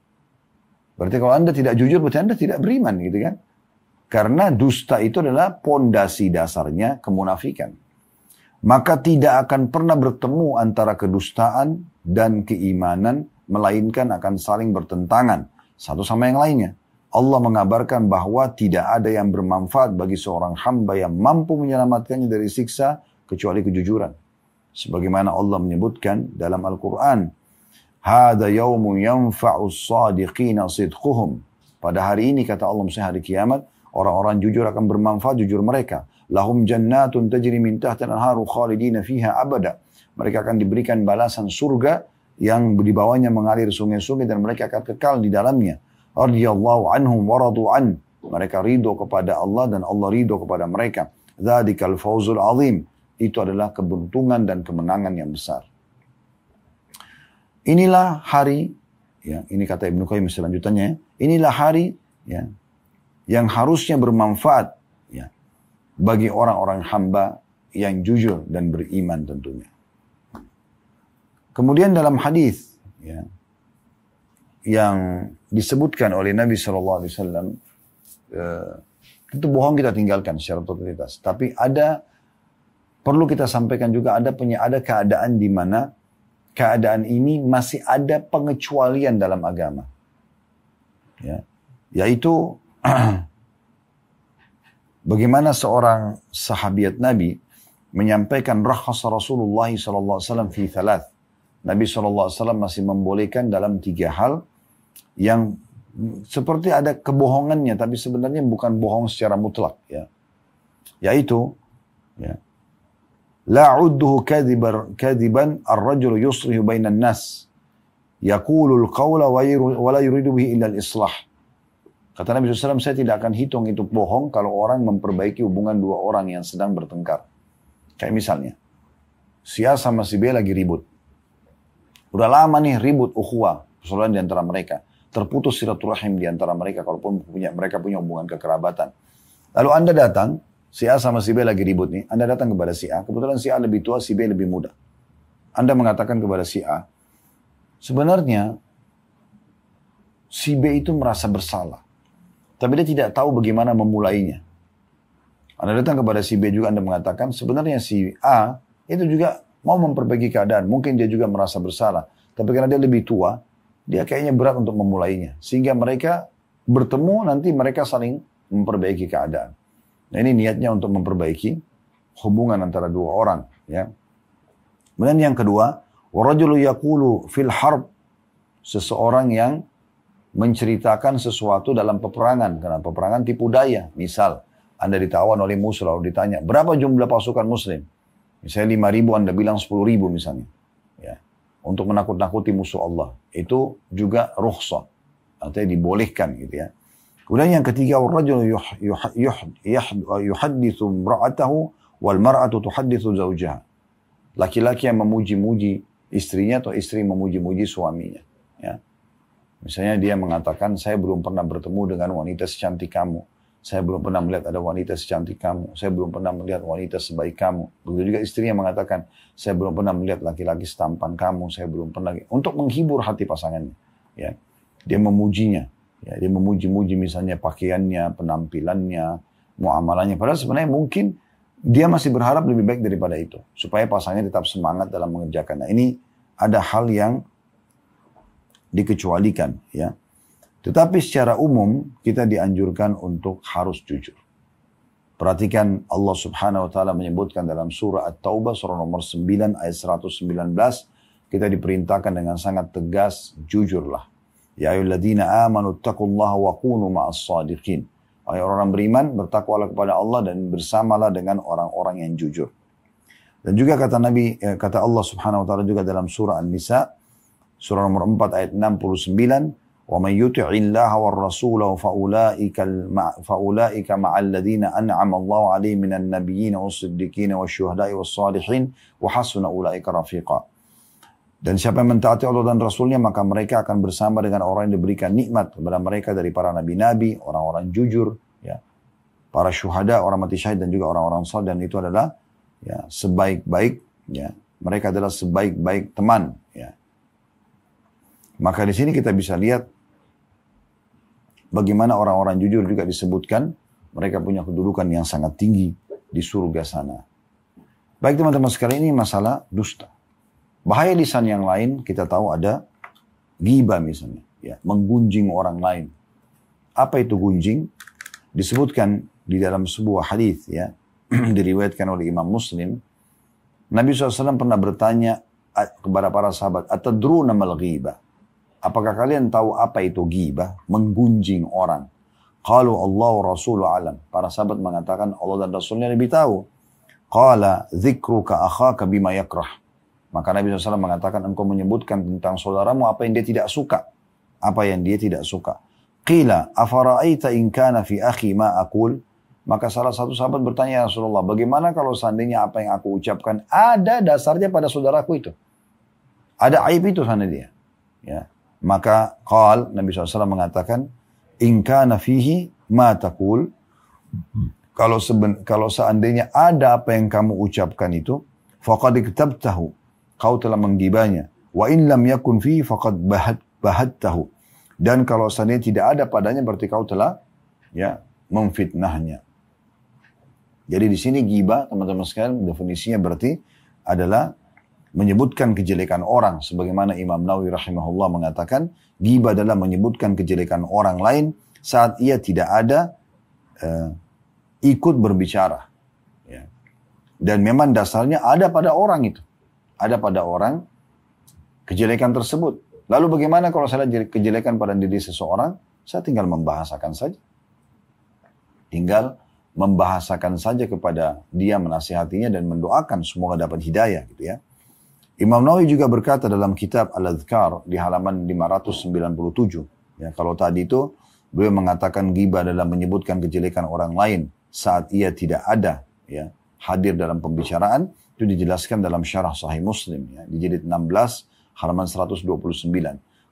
Speaker 1: Berarti kalau Anda tidak jujur, berarti Anda tidak beriman gitu kan. Karena dusta itu adalah pondasi dasarnya kemunafikan. Maka tidak akan pernah bertemu antara kedustaan dan keimanan, melainkan akan saling bertentangan satu sama yang lainnya. Allah mengabarkan bahwa tidak ada yang bermanfaat bagi seorang hamba yang mampu menyelamatkannya dari siksa kecuali kejujuran. Sebagaimana Allah menyebutkan dalam Al-Quran, "Hada yaumu yanfa'u as-sadiqina sidquhum." Pada hari ini kata Allah, maksudnya hari kiamat, orang-orang jujur akan bermanfaat jujur mereka. Lahum jannatun tajri min tahtiha al-anharu khalidina fiha abada. Mereka akan diberikan balasan surga yang di bawahnya mengalir sungai-sungai dan mereka akan kekal di dalamnya. Radhiyallahu anhum wa radu an. Mereka ridho kepada Allah dan Allah ridho kepada mereka. Dzadzikal fawzul azim. Itu adalah keberuntungan dan kemenangan yang besar. Inilah hari, ya, ini kata Ibnu Qayyim selanjutnya, inilah hari ya, yang harusnya bermanfaat ya, bagi orang-orang hamba yang jujur dan beriman tentunya. Kemudian dalam hadis ya, yang disebutkan oleh Nabi SAW, itu bohong kita tinggalkan secara totalitas. Tapi perlu kita sampaikan juga ada keadaan di mana keadaan ini masih ada pengecualian dalam agama. Ya, yaitu bagaimana seorang sahabiat Nabi menyampaikan rakhasa Rasulullah SAW fi thalath. Nabi SAW masih membolehkan dalam 3 hal yang seperti ada kebohongannya, tapi sebenarnya bukan bohong secara mutlak. Ya. Yaitu, ya, la udduhu kadiban ar-rajulu yusrihu bainan nas, yaqulul qawla wa la yuridu bihi illa al-islah. Kata Nabi SAW, saya tidak akan hitung itu bohong kalau orang memperbaiki hubungan 2 orang yang sedang bertengkar. Kayak misalnya, si A sama si B lagi ribut. Udah lama nih ribut ukhuwah, persaudaraan di antara mereka. Terputus silaturahim di antara mereka, kalaupun mereka punya hubungan kekerabatan. Lalu Anda datang, si A sama si B lagi ribut nih. Anda datang kepada si A, kebetulan si A lebih tua, si B lebih muda. Anda mengatakan kepada si A, sebenarnya si B itu merasa bersalah. Tapi dia tidak tahu bagaimana memulainya. Anda datang kepada si B juga, Anda mengatakan, sebenarnya si A itu juga mau memperbaiki keadaan. Mungkin dia juga merasa bersalah. Tapi karena dia lebih tua, dia kayaknya berat untuk memulainya. Sehingga mereka bertemu, nanti mereka saling memperbaiki keadaan. Nah ini niatnya untuk memperbaiki hubungan antara 2 orang. Ya. Kemudian yang kedua, warajulu yaqulu fil harb. Seseorang yang menceritakan sesuatu dalam peperangan. Karena peperangan tipu daya. Misal, Anda ditawan oleh musuh, lalu ditanya, berapa jumlah pasukan muslim? Misalnya 5.000, Anda bilang 10.000 misalnya. Ya. Untuk menakut-nakuti musuh Allah. Itu juga rukhsah. Artinya dibolehkan gitu ya. Kemudian yang ketiga, warajul yuhaddithu imra'atahu wal mar'atu tuhaddithu zawjaha. Laki-laki yang memuji-muji istrinya atau istri memuji-muji suaminya. Ya. Misalnya dia mengatakan, saya belum pernah bertemu dengan wanita secantik kamu. Saya belum pernah melihat ada wanita secantik kamu. Saya belum pernah melihat wanita sebaik kamu. Begitu juga istrinya mengatakan, saya belum pernah melihat laki-laki setampan kamu. Saya belum pernah. Untuk menghibur hati pasangannya. Ya. Dia memujinya. Ya. Dia memuji-muji misalnya pakaiannya, penampilannya, muamalahnya. Padahal sebenarnya mungkin dia masih berharap lebih baik daripada itu. Supaya pasangannya tetap semangat dalam mengerjakan. Nah ini ada hal yang dikecualikan. Ya. Tetapi secara umum kita dianjurkan untuk harus jujur. Perhatikan Allah Subhanahu wa taala menyebutkan dalam surah At-Taubah surah nomor 9 ayat 119, kita diperintahkan dengan sangat tegas, jujurlah. Ya ayyuhalladzina amanu taqullaha wa kunu ma'as shadiqin. Wahai orang beriman, bertakwalah kepada Allah dan bersamalah dengan orang-orang yang jujur. Dan juga kata Nabi, kata Allah Subhanahu wa taala juga dalam surah An-Nisa, surah nomor 4 ayat 69, وَمَنْ يُطِعِ اللَّهَ وَالرَّسُولَ فَأُولَٰئِكَ مَعَ الَّذِينَ أَنْعَمَ اللَّهُ عَلَيْهِمْ مِنَ النَّبِيِّينَ وَالصِّدِّيقِينَ وَالشُّهَدَاءِ وَالصَّالِحِينَ وَحَسُنَ أُولَٰئِكَ رَفِيقًا. Dan siapa yang mentaati Allah dan Rasulnya, maka mereka akan bersama dengan orang yang diberikan nikmat kepada mereka dari para nabi-nabi, orang-orang jujur, ya, para syuhada, orang mati syahid, dan juga orang-orang saleh. Dan itu adalah ya, sebaik-baik, ya, mereka adalah sebaik-baik teman. Ya. Maka di sini kita bisa lihat bagaimana orang-orang jujur juga disebutkan, mereka punya kedudukan yang sangat tinggi di surga sana. Baik teman-teman sekalian, ini masalah dusta. Bahaya lisan yang lain, kita tahu ada ghibah misalnya, ya, menggunjing orang lain. Apa itu gunjing? Disebutkan di dalam sebuah hadis, ya, diriwayatkan oleh Imam Muslim. Nabi SAW pernah bertanya kepada para sahabat, atadruna mal ghibah? Apakah kalian tahu apa itu ghibah? Menggunjing orang. Qalu Allah wa Rasulu alam. Para sahabat mengatakan Allah dan Rasulnya lebih tahu. Qala dzikruka akhaka bima yakrah. Maka Nabi SAW mengatakan, engkau menyebutkan tentang saudaramu apa yang dia tidak suka. Apa yang dia tidak suka. Qila afara'aita in kana fi akhi ma aqul. Maka salah satu sahabat bertanya, ya Rasulullah, bagaimana kalau seandainya apa yang aku ucapkan ada dasarnya pada saudaraku itu? Ada aib itu sana dia. Ya. Maka Nabi SAW mengatakan, in kana fihi ma taqul. Kalau seandainya ada apa yang kamu ucapkan itu, faqad iktabtahu, kau telah menggibahnya. Wa in lam yakun fihi faqad bahattahu. Dan kalau seandainya tidak ada padanya, berarti kau telah ya memfitnahnya. Jadi di sini ghibah, teman-teman sekalian, definisinya berarti adalah menyebutkan kejelekan orang. Sebagaimana Imam Nawawi rahimahullah mengatakan, ghibah adalah menyebutkan kejelekan orang lain saat ia tidak ada ikut berbicara. Ya. Dan memang dasarnya ada pada orang itu. Ada pada orang kejelekan tersebut. Lalu bagaimana kalau saya lihat kejelekan pada diri seseorang? Saya tinggal membahasakan saja. Tinggal membahasakan saja kepada dia, menasihatinya dan mendoakan semoga dapat hidayah gitu ya. Imam Nawawi juga berkata dalam kitab Al-Adhkar di halaman 597. Ya, kalau tadi itu beliau mengatakan ghibah adalah menyebutkan kejelekan orang lain saat ia tidak ada ya, hadir dalam pembicaraan. Itu dijelaskan dalam syarah Sahih Muslim ya, di jilid 16 halaman 129.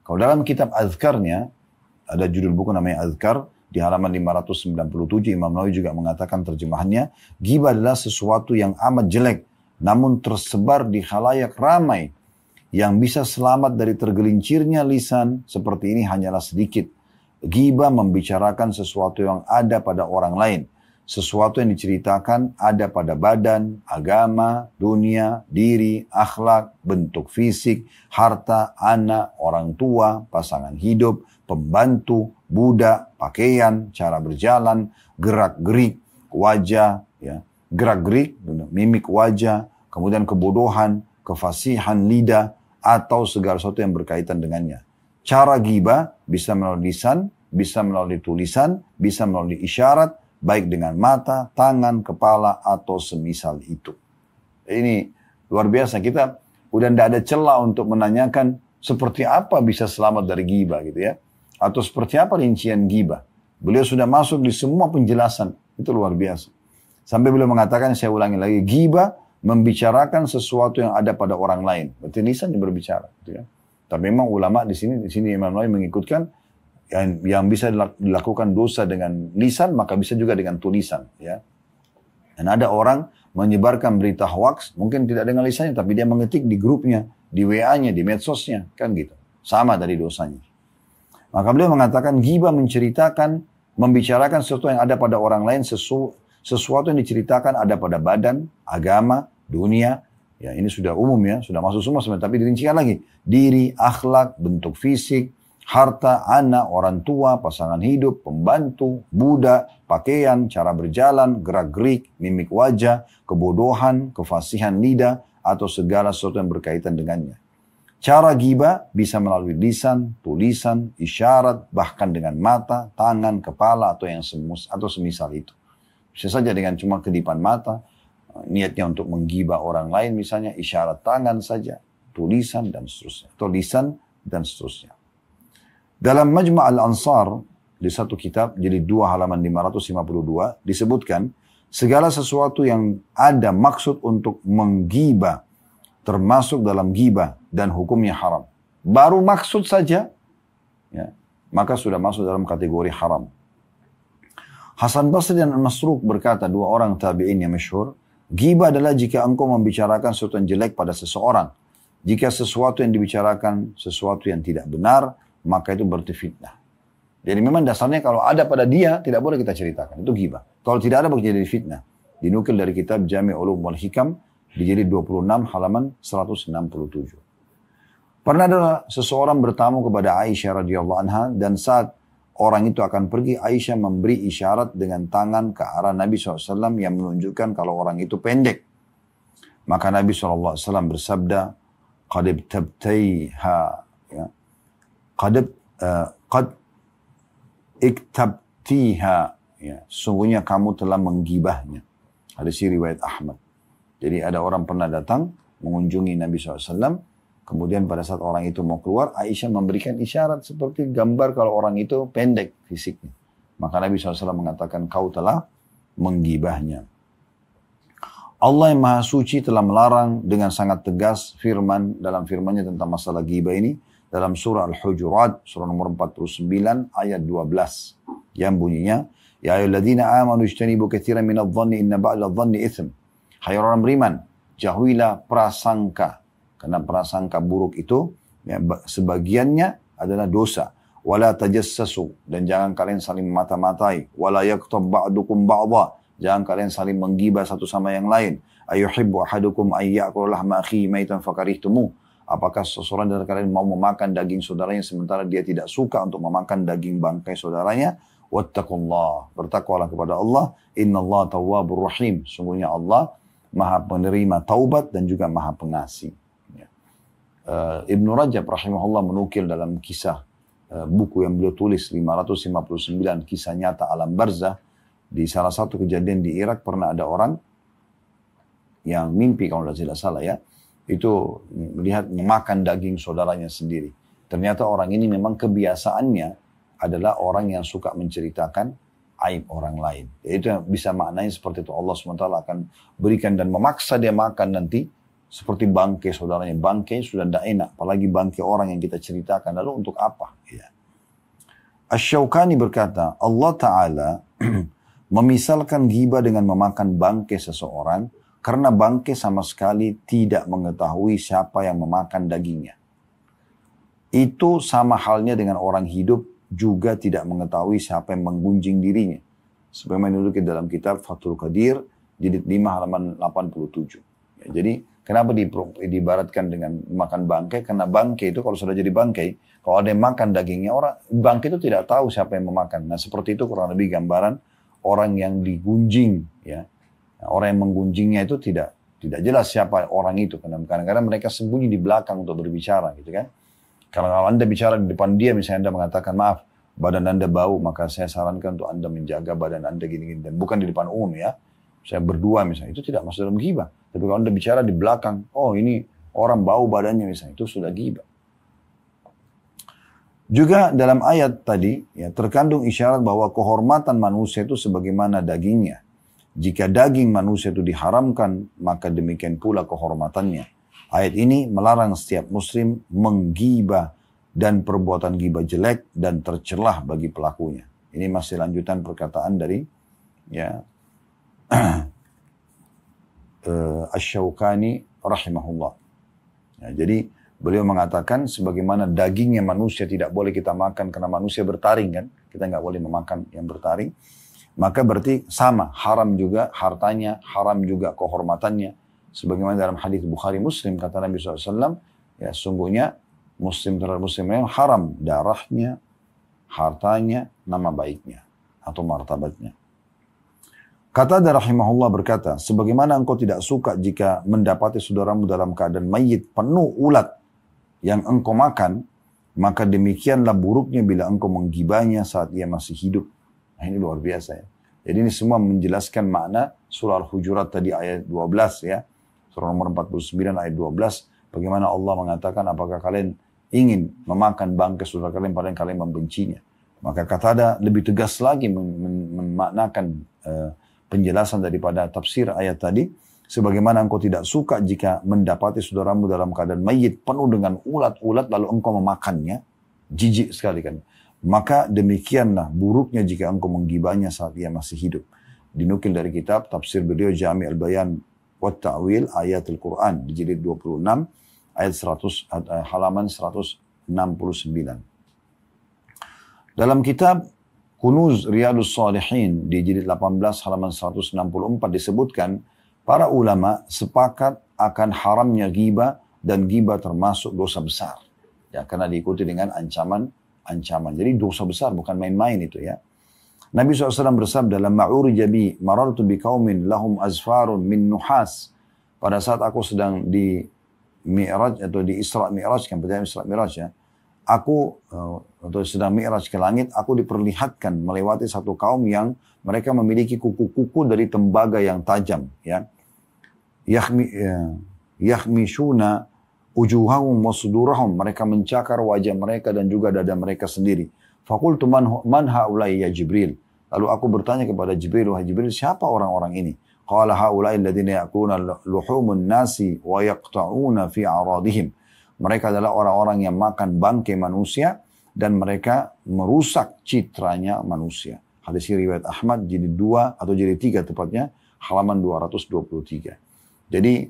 Speaker 1: Kalau dalam kitab Adhkarnya ada judul buku namanya Adhkar, di halaman 597 Imam Nawawi juga mengatakan terjemahannya, ghibah adalah sesuatu yang amat jelek namun tersebar di khalayak ramai. Yang bisa selamat dari tergelincirnya lisan seperti ini hanyalah sedikit. Ghibah membicarakan sesuatu yang ada pada orang lain. Sesuatu yang diceritakan ada pada badan, agama, dunia, diri, akhlak, bentuk fisik, harta, anak, orang tua, pasangan hidup, pembantu, budak, pakaian, cara berjalan, gerak-gerik, wajah, ya, gerak-gerik, mimik wajah, kemudian kebodohan, kefasihan lidah, atau segala sesuatu yang berkaitan dengannya. Cara ghibah bisa melalui lisan, bisa melalui tulisan, bisa melalui isyarat, baik dengan mata, tangan, kepala, atau semisal itu. Ini luar biasa, kita udah tidak ada celah untuk menanyakan seperti apa bisa selamat dari ghibah gitu ya. Atau seperti apa rincian ghibah. Beliau sudah masuk di semua penjelasan, itu luar biasa. Sampai beliau mengatakan, saya ulangi lagi, ghibah membicarakan sesuatu yang ada pada orang lain. Berarti lisan yang berbicara. Gitu ya. Tapi memang ulama di sini Imam Nawawi mengikutkan yang bisa dilakukan dosa dengan lisan, maka bisa juga dengan tulisan. Ya. Dan ada orang menyebarkan berita hoax, mungkin tidak dengan lisannya, tapi dia mengetik di grupnya, di WA-nya, di medsosnya, kan gitu. Sama dari dosanya. Maka beliau mengatakan ghibah menceritakan, membicarakan sesuatu yang ada pada orang lain, sesuatu yang diceritakan ada pada badan, agama, dunia. Ya ini sudah umum ya, sudah masuk semua sebenarnya, tapi dirincikan lagi. Diri, akhlak, bentuk fisik, harta, anak, orang tua, pasangan hidup, pembantu, budak, pakaian, cara berjalan, gerak-gerik, mimik wajah, kebodohan, kefasihan lidah, atau segala sesuatu yang berkaitan dengannya. Cara ghibah bisa melalui lisan, tulisan, isyarat, bahkan dengan mata, tangan, kepala, atau semisal itu. Bisa saja dengan cuma kedipan mata, niatnya untuk menggibah orang lain misalnya, isyarat tangan saja, tulisan dan seterusnya, atau lisan dan seterusnya. Dalam Majma' al-Ansar, di satu kitab, jadi 2 halaman 552, disebutkan, segala sesuatu yang ada maksud untuk menggibah, termasuk dalam ghibah dan hukumnya haram. Baru maksud saja, ya, maka sudah masuk dalam kategori haram. Hasan Basri dan Al-Masruq berkata, 2 orang tabi'in yang masyhur, ghibah adalah jika engkau membicarakan sesuatu yang jelek pada seseorang. Jika sesuatu yang dibicarakan, sesuatu yang tidak benar, maka itu berarti fitnah. Jadi memang dasarnya kalau ada pada dia, tidak boleh kita ceritakan. Itu ghibah. Kalau tidak ada, boleh jadi fitnah. Dinukil dari kitab Jami' Ulum wal Hikam, di jilid 26 halaman 167. Pernah ada seseorang bertamu kepada Aisyah radhiyallahu anha, dan saat orang itu akan pergi, Aisyah memberi isyarat dengan tangan ke arah Nabi SAW yang menunjukkan kalau orang itu pendek. Maka Nabi SAW bersabda, qad ibtabtaiha, ya, qad iktabtiha, ya, sungguhnya kamu telah menggibahnya. Hadis riwayat Ahmad. Jadi ada orang pernah datang mengunjungi Nabi SAW. Kemudian pada saat orang itu mau keluar, Aisyah memberikan isyarat seperti gambar kalau orang itu pendek fisiknya. Maka Nabi SAW mengatakan, kau telah menggibahnya. Allah yang Maha Suci telah melarang dengan sangat tegas dalam firman-Nya tentang masalah ghibah ini. Dalam surah Al-Hujurat, surah nomor 49, ayat 12. Yang bunyinya, Ya ayyuhalladzina amanu ijtanibu katsiran minadh-dhanni inna ba'dadh-dhanni itsm. Hai orang beriman, jauhilah prasangka. Karena prasangka buruk itu, ya, sebagiannya adalah dosa. Wala tajassasu, dan jangan kalian saling mata-matai. Wala yaktab ba'dukum ba'dha, jangan kalian saling menggibah satu sama yang lain. Ayuhibbu ahadukum ayyakula lahma akhihi maitan fakarihtumu. Apakah seseorang dari kalian mau memakan daging saudaranya sementara dia tidak suka untuk memakan daging bangkai saudaranya? Wattaqullah, bertakwalah kepada Allah. Innallaha tawwabur rahim, sungguhnya Allah Maha penerima taubat dan juga Maha pengasih. Ya. Ibnu Rajab rahimahullah menukil dalam kisah buku yang beliau tulis 559 kisah nyata alam barzah. Di salah satu kejadian di Irak pernah ada orang yang mimpi, kalau tidak salah ya, itu melihat memakan daging saudaranya sendiri. Ternyata orang ini memang kebiasaannya adalah orang yang suka menceritakan aib orang lain. Itu yang bisa maknanya seperti itu. Allah SWT akan berikan dan memaksa dia makan nanti seperti bangkai saudaranya. Bangkai sudah tidak enak, apalagi bangkai orang yang kita ceritakan. Lalu untuk apa? Ya. Asy-Syaukani berkata, Allah Ta'ala memisalkan ghibah dengan memakan bangkai seseorang karena bangkai sama sekali tidak mengetahui siapa yang memakan dagingnya. Itu sama halnya dengan orang hidup juga tidak mengetahui siapa yang menggunjing dirinya. Sebagaimana dulu dalam kitab Fathul Qadir, jilid 5 halaman 87. Ya, jadi kenapa diibaratkan dengan makan bangkai? Karena bangkai itu kalau sudah jadi bangkai, kalau ada yang makan dagingnya, orang bangkai itu tidak tahu siapa yang memakan. Nah seperti itu kurang lebih gambaran orang yang digunjing. Ya. Nah, orang yang menggunjingnya itu tidak jelas siapa orang itu. Karena kadang-kadang mereka sembunyi di belakang untuk berbicara, gitu kan? Karena kalau Anda bicara di depan dia, misalnya Anda mengatakan, maaf, badan Anda bau, maka saya sarankan untuk Anda menjaga badan Anda gini-gini. Dan bukan di depan umum ya. Saya berdua misalnya, itu tidak masuk dalam ghibah. Tapi kalau Anda bicara di belakang, oh ini orang bau badannya misalnya, itu sudah ghibah. Juga dalam ayat tadi, ya, terkandung isyarat bahwa kehormatan manusia itu sebagaimana dagingnya. Jika daging manusia itu diharamkan, maka demikian pula kehormatannya. Ayat ini melarang setiap muslim menggibah dan perbuatan ghibah jelek dan tercelah bagi pelakunya. Ini masih lanjutan perkataan dari ya Asy-Syaukani rahimahullah. Ya, jadi beliau mengatakan sebagaimana dagingnya manusia tidak boleh kita makan karena manusia bertaring kan, kita nggak boleh memakan yang bertaring. Maka berarti sama, haram juga hartanya, haram juga kehormatannya. Sebagaimana dalam hadis Bukhari Muslim kata Nabi SAW, ya sungguhnya muslim terhadap muslim yang haram darahnya, hartanya, nama baiknya atau martabatnya. Kata rahimahullah berkata, sebagaimana engkau tidak suka jika mendapati saudaramu dalam keadaan mayit penuh ulat, yang engkau makan, maka demikianlah buruknya bila engkau menggibahnya saat ia masih hidup. Nah, ini luar biasa ya. Jadi ini semua menjelaskan makna surah Al-Hujurat tadi ayat 12 ya. Surah nomor 49 ayat 12. Bagaimana Allah mengatakan, apakah kalian ingin memakan bangkai saudara kalian padahal kalian membencinya. Maka Qatada lebih tegas lagi memaknakan penjelasan daripada tafsir ayat tadi. Sebagaimana engkau tidak suka jika mendapati saudaramu dalam keadaan mayit penuh dengan ulat-ulat lalu engkau memakannya. Jijik sekali kan. Maka demikianlah buruknya jika engkau menggibahnya saat ia masih hidup. Dinukil dari kitab tafsir beliau Jami' al-Bayan wa Ta'wil ayat Al-Quran di jilid 26 ayat 100 halaman 169. Dalam kitab Kunuz Riyadus Salihin di jilid 18 halaman 164 disebutkan para ulama sepakat akan haramnya ghibah dan ghibah termasuk dosa besar. Ya, karena diikuti dengan ancaman. Jadi dosa besar bukan main-main itu ya. Nabi SAW bersabda dalam Ma'uri Jabi, marartu biqaumin lahum azfarun min nuhas. Pada saat aku sedang di Mi'raj atau di Isra Mi'raj, kan perjalanan Isra Mi'raj ya. Aku atau sedang Mi'raj ke langit, aku diperlihatkan melewati satu kaum yang mereka memiliki kuku-kuku dari tembaga yang tajam ya. Yakhmishuna ujuhahum wa sudurahum, mereka mencakar wajah mereka dan juga dada mereka sendiri. Faqultu man haula'i ya Jibril. Lalu aku bertanya kepada Jibril, wahai Jibril, siapa orang-orang ini? Qala haula'i alladziina ya'kuluna luhumun nasi wa yaqta'una fi a'radihim. Mereka adalah orang-orang yang makan bangkai manusia dan mereka merusak citranya manusia. Hadis riwayat Ahmad jilid 2 atau jilid 3 tepatnya halaman 223. Jadi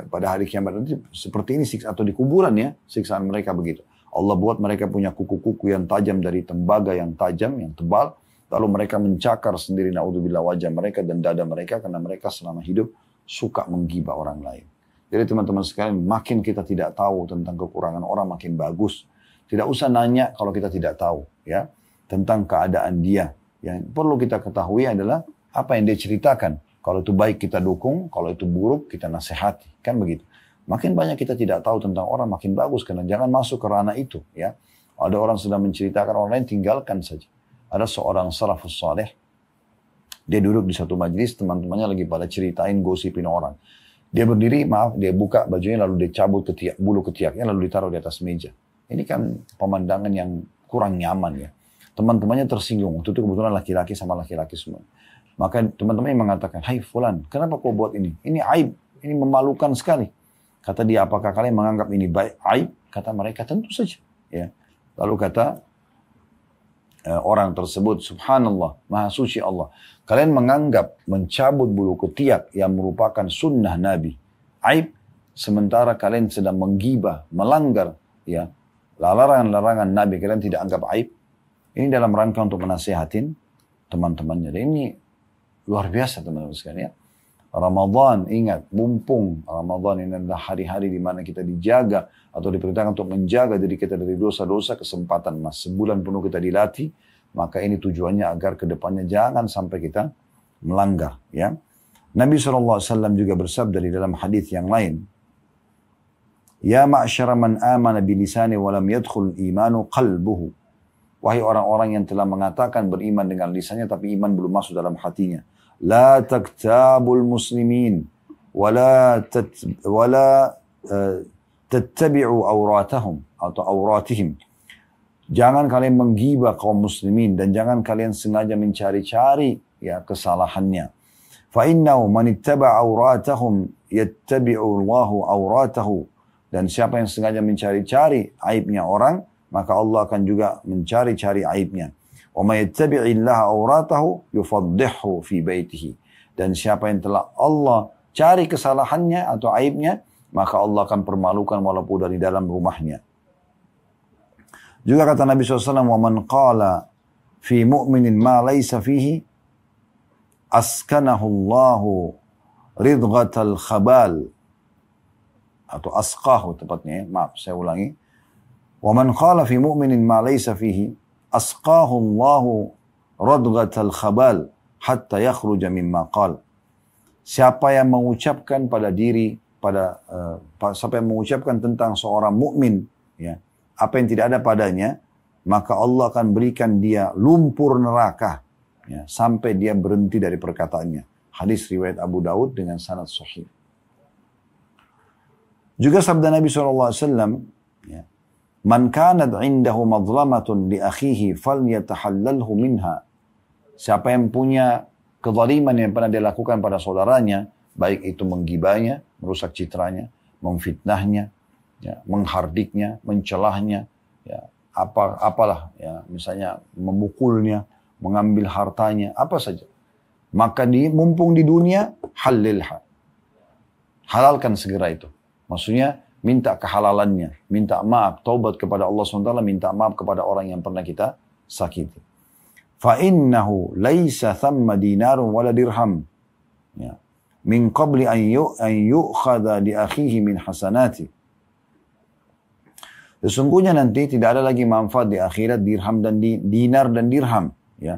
Speaker 1: pada hari kiamat nanti seperti ini atau di kuburan ya siksaan mereka begitu. Allah buat mereka punya kuku-kuku yang tajam dari tembaga yang tajam, yang tebal. Lalu mereka mencakar sendiri naudzubillah wajah mereka dan dada mereka karena mereka selama hidup suka menggibah orang lain. Jadi teman-teman sekalian, makin kita tidak tahu tentang kekurangan orang makin bagus. Tidak usah nanya kalau kita tidak tahu ya tentang keadaan dia. Yang perlu kita ketahui adalah apa yang dia ceritakan. Kalau itu baik kita dukung, kalau itu buruk kita nasihati, kan begitu. Makin banyak kita tidak tahu tentang orang makin bagus karena jangan masuk ke ranah itu ya. Ada orang sedang menceritakan orang lain, tinggalkan saja. Ada seorang salafus saleh, dia duduk di satu majelis, teman-temannya lagi pada ceritain gosipin orang. Dia berdiri, dia buka bajunya lalu dia cabut bulu ketiaknya lalu ditaruh di atas meja. Ini kan pemandangan yang kurang nyaman ya. Teman-temannya tersinggung, itu kebetulan laki-laki sama laki-laki semua. Maka teman-temannya mengatakan, hai fulan, kenapa kau buat ini? Ini aib, ini memalukan sekali. Kata dia, apakah kalian menganggap ini baik aib? Kata mereka, tentu saja. Ya. Lalu kata orang tersebut, subhanallah, maha suci Allah. Kalian menganggap mencabut bulu ketiak yang merupakan sunnah Nabi aib, sementara kalian sedang menggibah, melanggar ya larangan-larangan Nabi, kalian tidak anggap aib. Ini dalam rangka untuk menasihatin teman-temannya. Dan ini luar biasa teman-teman sekalian ya. Ramadan, ingat, mumpung Ramadan ini adalah hari-hari di mana kita dijaga atau diperintahkan untuk menjaga diri kita dari dosa-dosa, kesempatan emas. Sebulan penuh kita dilatih, maka ini tujuannya agar kedepannya jangan sampai kita melanggar. Ya. Nabi SAW juga bersabda di dalam hadis yang lain, Ya ma'asyara man amana bilisani walam yadkhul imanu qalbuhu. Wahai orang-orang yang telah mengatakan beriman dengan lisannya tapi iman belum masuk dalam hatinya. La taktabul muslimin wala tattabi'u awratahum atau awratihim. Jangan kalian menggibah kaum muslimin dan jangan kalian sengaja mencari-cari ya kesalahannya. Fa innahu man ittaba'a awratahum yattabi'u Allahu awratahu. Dan siapa yang sengaja mencari-cari aibnya orang, maka Allah akan juga mencari-cari aibnya. Wa may yattabi'illaha awratahu yufaddihu fi baitihi. Dan siapa yang telah Allah cari kesalahannya atau aibnya, maka Allah akan permalukan walaupun dari dalam rumahnya. Juga kata Nabi SAW, wa man qala fi mu'minin ma laysa fihi askanahu Allahu ridghatal khabal. Atau asqahu tepatnya, maaf saya ulangi. Wa man qala fi mu'minin ma laysa fihi asqahu Allahu radghatal khabal hatta yakhruja mimma qal. Siapa yang mengucapkan pada diri siapa yang mengucapkan tentang seorang mukmin ya, apa yang tidak ada padanya, maka Allah akan berikan dia lumpur neraka, ya, sampai dia berhenti dari perkataannya. Hadis riwayat Abu Daud dengan sanad sahih. Juga sabda Nabi SAW, ya, man kanat indahu madlamatun li akhihi falyatahallalhu minha. Siapa yang punya kezaliman yang pernah dia lakukan pada saudaranya, baik itu menggibahnya, merusak citranya, memfitnahnya, ya, menghardiknya, mencelahnya, ya, apalah, ya, misalnya memukulnya, mengambil hartanya, apa saja. Maka mumpung di dunia, halilha. Halalkan segera itu. Maksudnya, minta kehalalannya, minta maaf, taubat kepada Allah SWT, minta maaf kepada orang yang pernah kita sakiti. فَإِنَّهُ لَيْسَ ثَمَّ دِينَارٌ وَلَا دِرْهَمٌ مِنْ قَبْلِ أَنْ يُؤْخَذَ لِأَخِيهِ مِنْ حَسَنَاتِ. Sesungguhnya nanti tidak ada lagi manfaat di akhirat dirham dan dinar dan dirham, ya,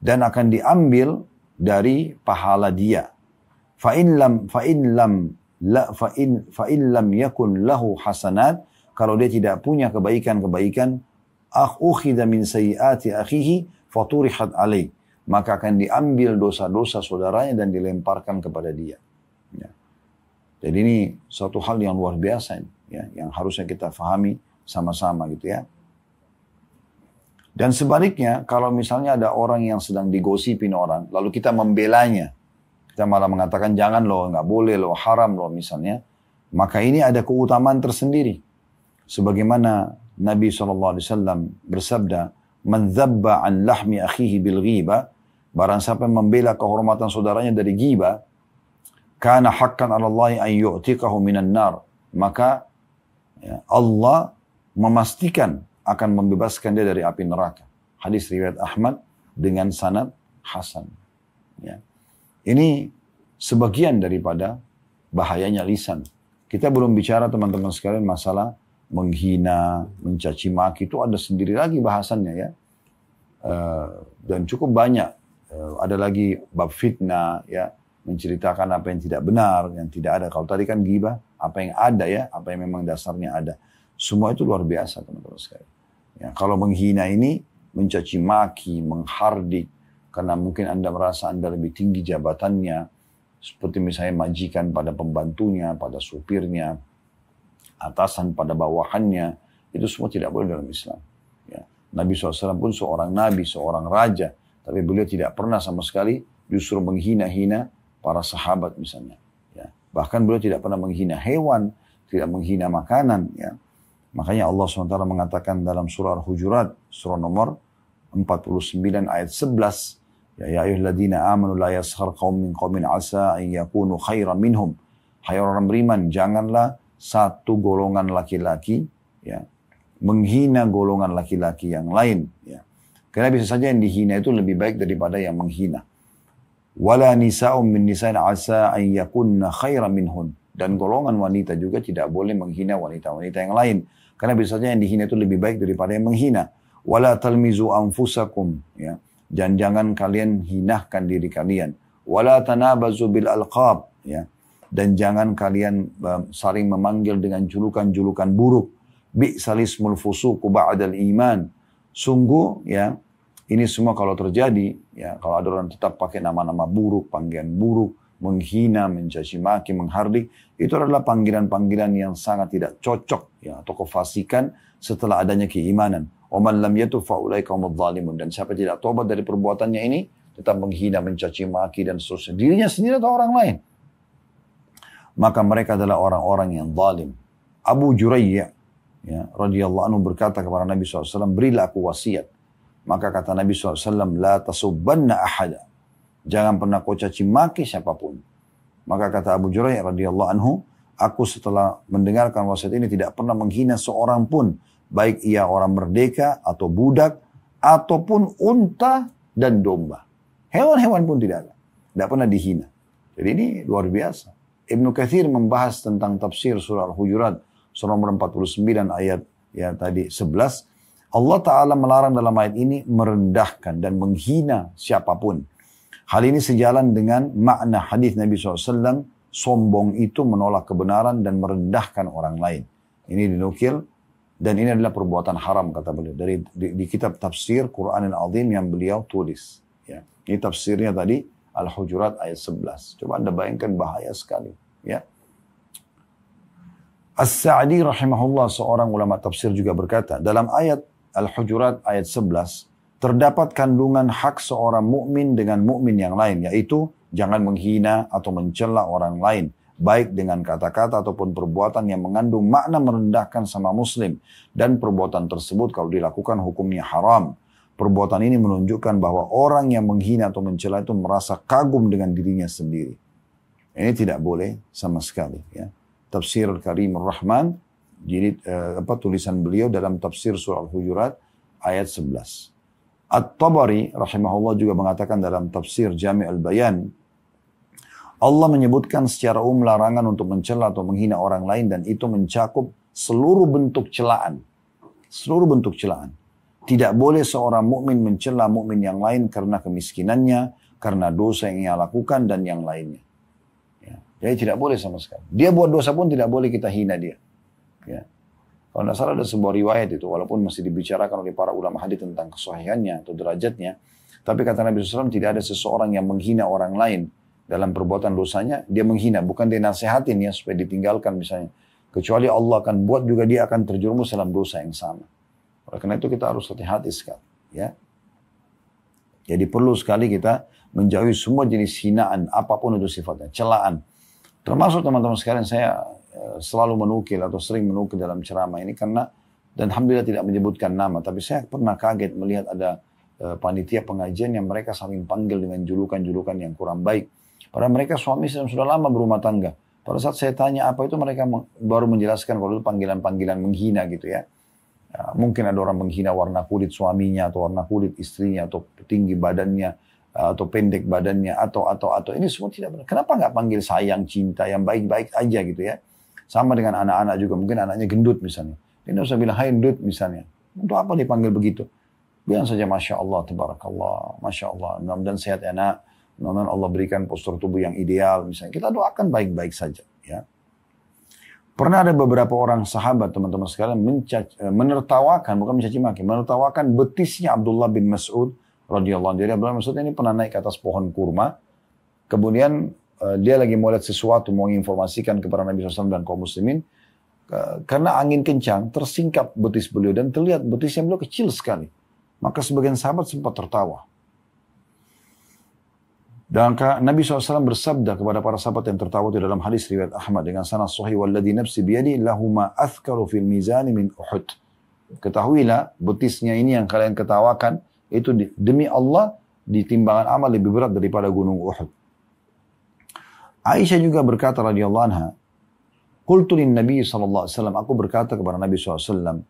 Speaker 1: dan akan diambil dari pahala dia. فَإِنْ لَمْ يَكُنْ لَهُ حَسَنَاتِ, kalau dia tidak punya kebaikan-kebaikan, أُخِذَ مِنْ سَيِّئَاتِ أَخِيهِ faturihat alaih, maka akan diambil dosa-dosa saudaranya dan dilemparkan kepada dia. Ya. Jadi ini suatu hal yang luar biasa, ya, yang harusnya kita fahami sama-sama gitu ya. Dan sebaliknya, kalau misalnya ada orang yang sedang digosipin orang, lalu kita membelanya, kita malah mengatakan jangan loh, nggak boleh loh, haram loh misalnya, maka ini ada keutamaan tersendiri. Sebagaimana Nabi SAW bersabda, man dzabba an lahmi akhihi bil ghiba, barang siapa yang membela kehormatan saudaranya dari ghibah, kana haqqan 'ala Allah an yu'tiqahu minan nar, maka, ya, Allah memastikan akan membebaskan dia dari api neraka. Hadis riwayat Ahmad dengan sanad hasan. Ya. Ini sebagian daripada bahayanya lisan. Kita belum bicara teman-teman sekalian masalah menghina, mencaci maki, itu ada sendiri lagi bahasannya ya. Dan cukup banyak. Ada lagi bab fitnah ya, menceritakan apa yang tidak benar, yang tidak ada. Kalau tadi kan ghibah, apa yang ada ya, apa yang memang dasarnya ada. Semua itu luar biasa teman-teman sekalian. Ya, kalau menghina ini, mencaci maki, menghardik, karena mungkin Anda merasa Anda lebih tinggi jabatannya, seperti misalnya majikan pada pembantunya, pada supirnya, atasan pada bawahannya, itu semua tidak boleh dalam Islam. Ya. Nabi SAW pun seorang nabi, seorang raja, tapi beliau tidak pernah sama sekali justru menghina-hina para sahabat misalnya. Ya. Bahkan beliau tidak pernah menghina hewan, tidak menghina makanan. Ya. Makanya Allah SWT mengatakan dalam surah Al-Hujurat, surah nomor 49 ayat 11, ya ayyuhalladzina amanu la yaskhar qaumin min qaumin asa an yakunu khairan minhum. Hai orang beriman, janganlah satu golongan laki-laki ya menghina golongan laki-laki yang lain ya. Karena bisa saja yang dihina itu lebih baik daripada yang menghina. Wala nisa'un min nisa'in asa an yakunna khairan minhun, dan golongan wanita juga tidak boleh menghina wanita-wanita yang lain karena bisa saja yang dihina itu lebih baik daripada yang menghina. Wala talmizu anfusakum ya, dan jangan kalian hinahkan diri kalian. Wala tanabazu bil alqab ya, dan jangan kalian saling memanggil dengan julukan-julukan buruk. Bi'salismul fusuqu ba'dal iman. Sungguh ya, ini semua kalau terjadi ya, kalau ada orang tetap pakai nama-nama buruk, panggilan buruk, menghina, mencaci maki, menghardik, itu adalah panggilan-panggilan yang sangat tidak cocok ya, atau kefasikan setelah adanya keimanan. Oman lam yatub faulaika humudz zalimun, dan siapa tidak tobat dari perbuatannya ini tetap menghina, mencaci maki dan seterusnya, dirinya sendiri atau orang lain, maka mereka adalah orang-orang yang zalim. Abu Jurayya ya, radhiyallahu anhu berkata kepada Nabi SAW, berilah aku wasiat. Maka kata Nabi SAW, la tasubbanna ahada, jangan pernah kau caci maki siapapun. Maka kata Abu Jurayya radhiyallahu anhu, aku setelah mendengarkan wasiat ini tidak pernah menghina seorang pun, baik ia orang merdeka atau budak, ataupun unta dan domba. Hewan-hewan pun tidak ada, tidak pernah dihina. Jadi ini luar biasa. Ibnu Katsir membahas tentang tafsir surah Al-Hujurat, surah nomor 49 ayat ya tadi 11. Allah Ta'ala melarang dalam ayat ini merendahkan dan menghina siapapun. Hal ini sejalan dengan makna hadis Nabi SAW, sombong itu menolak kebenaran dan merendahkan orang lain. Ini dinukil Dan ini adalah perbuatan haram kata beliau. Di kitab tafsir Quran Al-Azim yang beliau tulis. Ya. Ini tafsirnya tadi Al-Hujurat ayat 11. Coba Anda bayangkan bahaya sekali. Ya. As-Sa'di rahimahullah seorang ulama tafsir juga berkata. Dalam ayat Al-Hujurat ayat 11. Terdapat kandungan hak seorang mukmin dengan mukmin yang lain. Yaitu jangan menghina atau mencela orang lain. Baik dengan kata-kata ataupun perbuatan yang mengandung makna merendahkan sama muslim. Dan perbuatan tersebut kalau dilakukan hukumnya haram. Perbuatan ini menunjukkan bahwa orang yang menghina atau mencela itu merasa kagum dengan dirinya sendiri. Ini tidak boleh sama sekali. Ya. Tafsir Karimur Rahman, jilid, tulisan beliau dalam tafsir surah Al-Hujurat ayat 11. At-Tabari rahimahullah juga mengatakan dalam tafsir Jami' al-Bayan, Allah menyebutkan secara umum larangan untuk mencela atau menghina orang lain dan itu mencakup seluruh bentuk celaan. Seluruh bentuk celaan. Tidak boleh seorang mukmin mencela mukmin yang lain karena kemiskinannya, karena dosa yang ia lakukan dan yang lainnya. Ya. Jadi tidak boleh sama sekali. Dia buat dosa pun tidak boleh kita hina dia. Ya. Kalau tidak salah ada sebuah riwayat itu, walaupun masih dibicarakan oleh para ulama hadis tentang kesahihannya atau derajatnya, tapi kata Nabi SAW tidak ada seseorang yang menghina orang lain dalam perbuatan dosanya, dia menghina, bukan dia nasihatin ya supaya ditinggalkan misalnya. Kecuali Allah akan buat juga dia akan terjerumus dalam dosa yang sama. Oleh karena itu kita harus hati-hati sekali. Ya. Jadi perlu sekali kita menjauhi semua jenis hinaan, apapun itu sifatnya, celaan. Termasuk teman-teman sekalian saya selalu menukil atau sering menukil dalam ceramah ini karena, dan alhamdulillah tidak menyebutkan nama, tapi saya pernah kaget melihat ada panitia pengajian yang mereka saling panggil dengan julukan-julukan yang kurang baik. Padahal mereka suami istri sudah lama berumah tangga. Pada saat saya tanya apa itu, mereka baru menjelaskan kalau itu panggilan-panggilan menghina gitu ya. Ya. Mungkin ada orang menghina warna kulit suaminya atau warna kulit istrinya atau tinggi badannya atau pendek badannya atau ini semua tidak benar. Kenapa nggak panggil sayang, cinta yang baik-baik aja gitu ya. Sama dengan anak-anak juga, mungkin anaknya gendut misalnya. Dia nggak usah bilang hai gendut misalnya. Untuk apa dipanggil begitu? Bilang saja Masya Allah, Tabarakallah, Masya Allah. Mudah-mudahan sehat ya nak. Mudah-mudahan Allah berikan postur tubuh yang ideal misalnya. Kita doakan baik-baik saja. Ya. Pernah ada beberapa orang sahabat teman-teman sekalian menertawakan, bukan mencaci maki, menertawakan betisnya Abdullah bin Mas'ud radhiyallahu anhu. Jadi Abdullah bin Mas'ud ini pernah naik ke atas pohon kurma. Kemudian dia lagi mau lihat sesuatu, mau menginformasikan kepada Nabi SAW dan kaum muslimin. Karena angin kencang, tersingkap betis beliau dan terlihat betisnya beliau kecil sekali. Maka sebagian sahabat sempat tertawa. Dan Nabi SAW bersabda kepada para sahabat yang tertawa di dalam hadis riwayat Ahmad dengan sanad sahih, walladzi nafsi biyadi lahuma athqalu fil mizani min Uhud. Ketahuilah betisnya ini yang kalian ketawakan itu demi Allah di timbangan amal lebih berat daripada gunung Uhud. Aisyah juga berkata radhiyallahu anha, qultu lin Nabi sallallahu alaihi wasallam, aku berkata kepada Nabi SAW,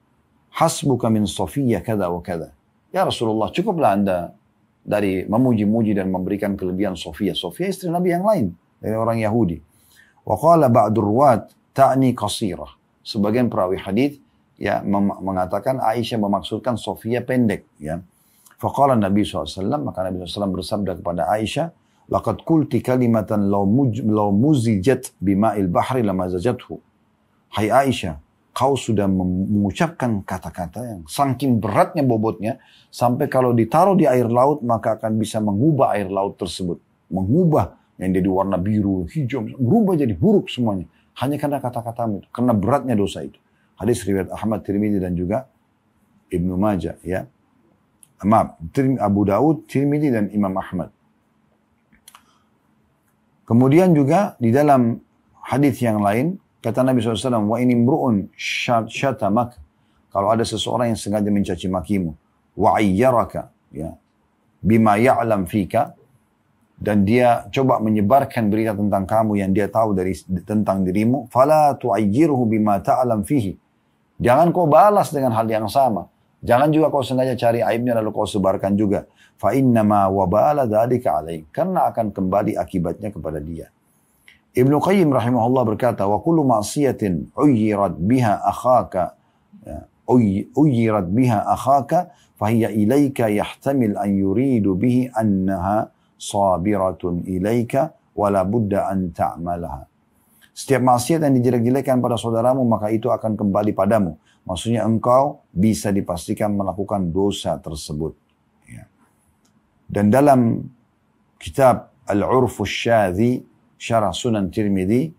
Speaker 1: hasbuka min Safiyyah kada wa kada. Ya Rasulullah, cukuplah Anda dari memuji-muji dan memberikan kelebihan Safiyyah. Safiyyah istri Nabi yang lain, dari orang Yahudi. Wa qala ba'dur ruwat ta'ni qasirah. Sebagian perawi hadis ya mengatakan Aisyah memaksudkan Safiyyah pendek ya. Faqala Nabi SAW, maka Nabi SAW bersabda kepada Aisyah, laqad qulti kalimatan law muzijat bima'il bahri lamazajathu. Hai Aisyah, kau sudah mengucapkan kata-kata yang saking beratnya bobotnya, sampai kalau ditaruh di air laut, maka akan bisa mengubah air laut tersebut. Mengubah yang jadi warna biru, hijau, berubah jadi buruk semuanya. Hanya karena kata-katamu itu, karena beratnya dosa itu. Hadis riwayat Ahmad, Tirmidzi dan juga Ibnu Majah. Ya. Maaf, Abu Daud, Tirmidzi dan Imam Ahmad. Kemudian juga di dalam hadis yang lain, kata Nabi SAW, wa ini mru'un syatamak. Kalau ada seseorang yang sengaja mencaci makimu, wa ayyaraka, ya, bima ya'lam fika, dan dia coba menyebarkan berita tentang kamu yang dia tahu tentang dirimu, fala tu'ayyirhu bima ta'lam fihi. Jangan kau balas dengan hal yang sama. Jangan juga kau sengaja cari aibnya lalu kau sebarkan juga. Fa innama wabala dzalika alaik. Karena akan kembali akibatnya kepada dia. Ibnu Qayyim rahimahullah berkata, wa kullu ma'siyatin uyyirat biha akhaka fahiya ilaika yahtamil an yuridu bihi annaha sabiratun ilaika wala budda an ta'malaha. Setiap maksiat yang dijelek-jelekan pada saudaramu, maka itu akan kembali padamu. Maksudnya engkau bisa dipastikan melakukan dosa tersebut. Ya. Dan dalam kitab Al-Urfus Syadhi, Syarah Sunan Tirmidzi,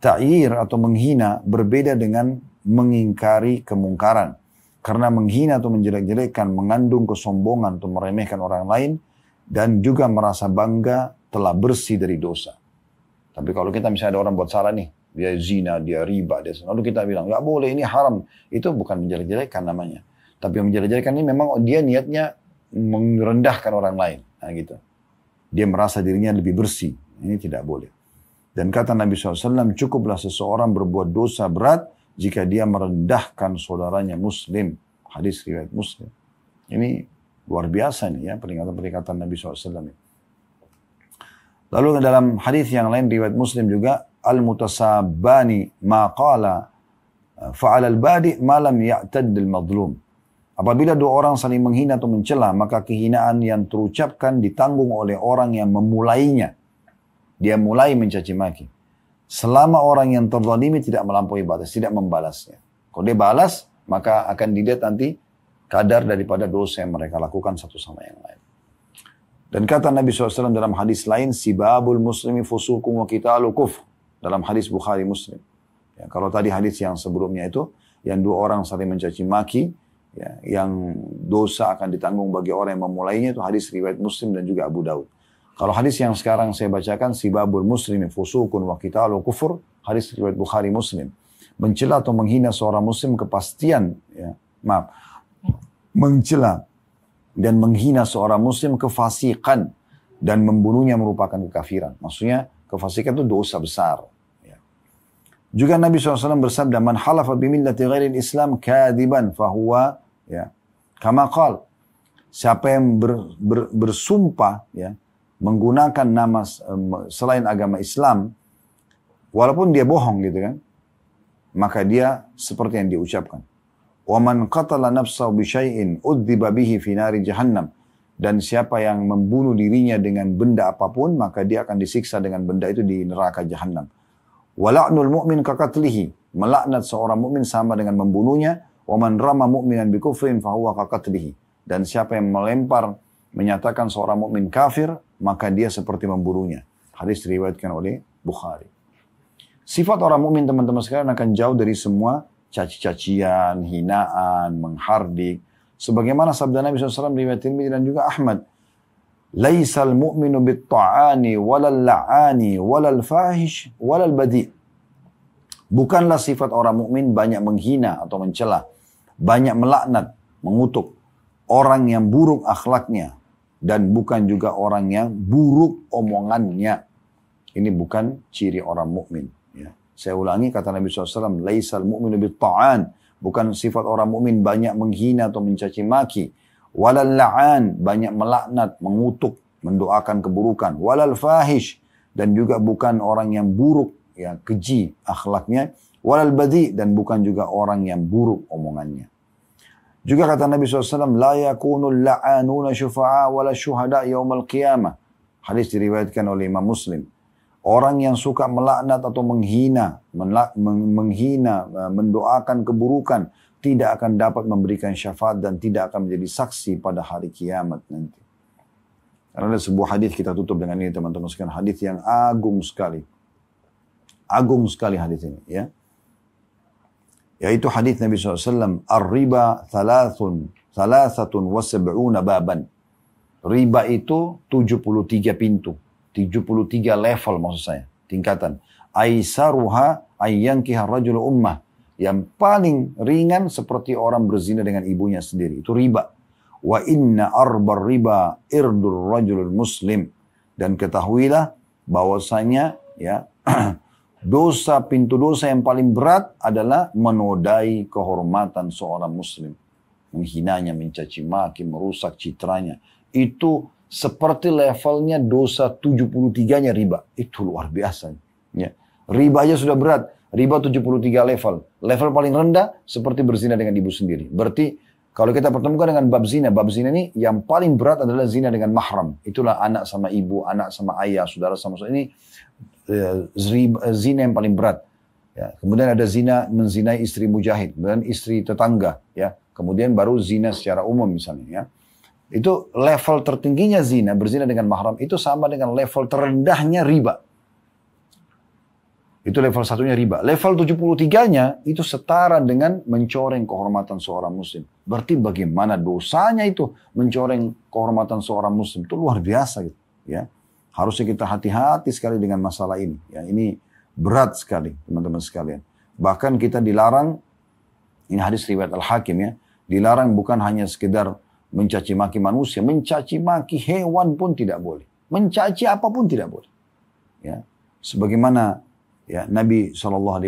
Speaker 1: ta'yir atau menghina berbeda dengan mengingkari kemungkaran. Karena menghina atau menjelek-jelekkan mengandung kesombongan atau meremehkan orang lain dan juga merasa bangga telah bersih dari dosa. Tapi kalau kita misalnya ada orang buat salah nih, dia zina, dia riba, lalu kita bilang, nggak boleh, ini haram. Itu bukan menjelek-jelekkan namanya. Tapi yang menjelek-jelekkan ini memang dia niatnya merendahkan orang lain. Nah gitu. Dia merasa dirinya lebih bersih. Ini tidak boleh. Dan kata Nabi SAW, cukuplah seseorang berbuat dosa berat jika dia merendahkan saudaranya muslim. Hadis riwayat Muslim. Ini luar biasa nih ya, peringatan-peringatan Nabi SAW. Lalu dalam hadis yang lain riwayat Muslim juga, al-mutasabani ma qala fa'ala al-badi ma lam ya'tad al-madlum. Apabila dua orang saling menghina atau mencela, maka kehinaan yang terucapkan ditanggung oleh orang yang memulainya. Dia mulai mencaci maki. Selama orang yang terzalimi tidak melampaui batas, tidak membalasnya. Kalau dia balas, maka akan dilihat nanti kadar daripada dosa yang mereka lakukan satu sama yang lain. Dan kata Nabi SAW dalam hadis lain, sibabul muslimi fusukum wa qitalu kufr. Dalam hadis Bukhari Muslim. Ya, kalau tadi hadis yang sebelumnya itu, yang dua orang saling mencaci maki, ya, yang dosa akan ditanggung bagi orang yang memulainya, itu hadis riwayat Muslim dan juga Abu Daud. Kalau hadis yang sekarang saya bacakan, sibabul muslimi fusukun wa qitalu kufur, hadis riwayat Bukhari Muslim. Mencela atau menghina seorang muslim kepastian, ya, mencela dan menghina seorang muslim kefasikan dan membunuhnya merupakan kekafiran. Maksudnya kefasikan itu dosa besar. Ya. Juga Nabi SAW bersabda, man halafa bimillati ghairil Islam kadiban fahuwa, ya, kama qal. Siapa yang bersumpah, ya, menggunakan nama selain agama Islam, walaupun dia bohong gitu kan, maka dia seperti yang diucapkan. وَمَنْ قَتَلَ نَفْسَهُ بِشَيْءٍ أُذِّبَ بِهِ فِي نَارِ جَهَنَّمٍ. Dan siapa yang membunuh dirinya dengan benda apapun, maka dia akan disiksa dengan benda itu di neraka Jahannam. وَلَعْنُ الْمُؤْمِنِ كَقَتْلِهِ. Melaknat seorang mukmin sama dengan membunuhnya. وَمَنْ رَمَى مُؤْمِنًا بِكُفْرٍ فَهُوَ كَقَتْلِهِ. Dan siapa yang melempar, menyatakan seorang mukmin kafir, maka dia seperti membunuhnya. Hadis diriwayatkan oleh Bukhari. Sifat orang mukmin teman-teman sekalian akan jauh dari semua caci-cacian, hinaan, menghardik. Sebagaimana sabda Nabi SAW riwayat Tirmidzi dan juga Ahmad. Laisal mu'minu bit-ta'ani walal la'ani walal fahish walal badi'. Bukanlah sifat orang mukmin banyak menghina atau mencela, banyak melaknat, mengutuk, orang yang buruk akhlaknya, dan bukan juga orang yang buruk omongannya. Ini bukan ciri orang mukmin. Ya. Saya ulangi kata Nabi SAW, laisal mu'minu bit-ta'an. Bukan sifat orang mukmin banyak menghina atau mencaci maki. Walal la'an, banyak melaknat, mengutuk, mendoakan keburukan. Walal fahish, dan juga bukan orang yang buruk, ya, keji akhlaknya. Walal badi, dan bukan juga orang yang buruk omongannya. Juga kata Nabi SAW, la yakunul la'anuna syufa'a wala syuhada yaumal qiyamah. Hadis diriwayatkan oleh Imam Muslim. Orang yang suka melaknat atau menghina, mendoakan keburukan, tidak akan dapat memberikan syafaat dan tidak akan menjadi saksi pada hari kiamat nanti. Karena ada sebuah hadis, kita tutup dengan ini teman-teman sekalian, hadis yang agung sekali. Agung sekali hadis ini, ya. Yaitu hadis Nabi SAW, Ar-riba thalathatun wa sab'una baban. Riba itu 73 pintu. 73 level maksud saya, tingkatan. Aisaruha ayyankiha rajul ummah. Yang paling ringan seperti orang berzina dengan ibunya sendiri. Itu riba. Wa inna arbar riba irdur rajul muslim. Dan ketahuilah bahwasanya, ya, pintu dosa yang paling berat adalah menodai kehormatan seorang muslim. Menghinanya, mencaci maki, merusak citranya. Itu seperti levelnya dosa 73-nya riba. Itu luar biasa. Ya. Riba aja sudah berat. Riba 73 level. Level paling rendah seperti berzina dengan ibu sendiri. Berarti kalau kita pertemukan dengan bab zina ini yang paling berat adalah zina dengan mahram. Itulah anak sama ibu, anak sama ayah, saudara sama saudara. Ini zina yang paling berat. Ya, kemudian ada zina menzinai istri mujahid, kemudian istri tetangga, ya. Kemudian baru zina secara umum misalnya, ya. Itu level tertingginya zina, berzina dengan mahram itu sama dengan level terendahnya riba. Itu level satunya riba. Level 73-nya itu setara dengan mencoreng kehormatan seorang muslim. Berarti bagaimana dosanya itu mencoreng kehormatan seorang muslim, itu luar biasa gitu, ya. Harusnya kita hati-hati sekali dengan masalah ini, ya. Ini berat sekali, teman-teman sekalian. Bahkan kita dilarang, ini hadis riwayat Al-Hakim, ya, dilarang bukan hanya sekedar mencaci maki manusia, mencaci maki hewan pun tidak boleh. Mencaci apapun tidak boleh. Ya. Sebagaimana ya, Nabi SAW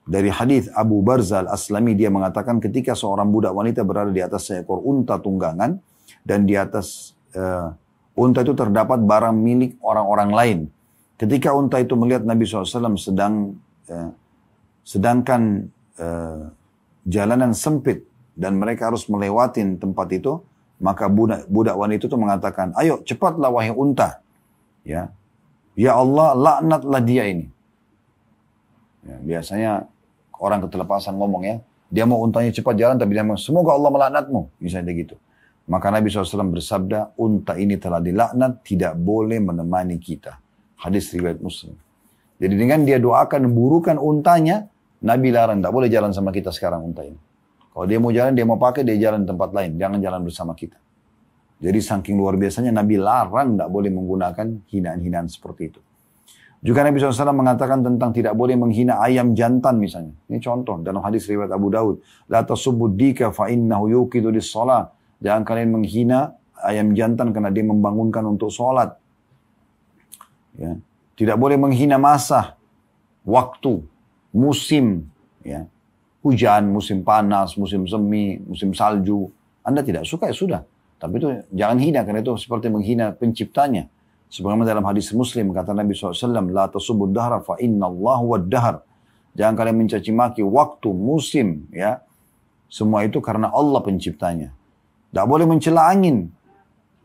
Speaker 1: dari hadis Abu Barzah Al-Aslami, dia mengatakan ketika seorang budak wanita berada di atas seekor unta tunggangan, dan di atas unta itu terdapat barang milik orang-orang lain. Ketika unta itu melihat Nabi SAW sedangkan jalanan sempit dan mereka harus melewatin tempat itu, maka budak wanita itu mengatakan, ayo cepatlah wahai unta. Ya, ya Allah, laknatlah dia ini. Ya, biasanya orang ketelepasan ngomong, ya, dia mau untanya cepat jalan, tapi dia mau, semoga Allah melaknatmu, misalnya gitu. Maka Nabi SAW bersabda, unta ini telah dilaknat, tidak boleh menemani kita. Hadis riwayat Muslim. Jadi dengan dia doakan burukan untanya, Nabi larang, tidak boleh jalan sama kita sekarang unta ini. Kalau dia mau jalan, dia mau pakai, dia jalan tempat lain. Jangan jalan bersama kita. Jadi saking luar biasanya Nabi larang tidak boleh menggunakan hinaan-hinaan seperti itu. Juga Nabi SAW mengatakan tentang tidak boleh menghina ayam jantan misalnya. Ini contoh dalam hadis riwayat Abu Daud. La tasubbud dika fa innahu yuqidu lis-shalah. Jangan kalian menghina ayam jantan karena dia membangunkan untuk sholat. Ya. Tidak boleh menghina masa, waktu, musim, ya. Hujan, musim panas, musim semi, musim salju. Anda tidak suka, ya sudah. Tapi itu jangan hina, karena itu seperti menghina penciptanya. Sebagaimana dalam hadis Muslim, kata Nabi SAW, La tasubud dahra fa inna Allah wad dahar. Jangan kalian mencaci maki waktu, musim, ya. Semua itu karena Allah penciptanya. Tidak boleh mencela angin.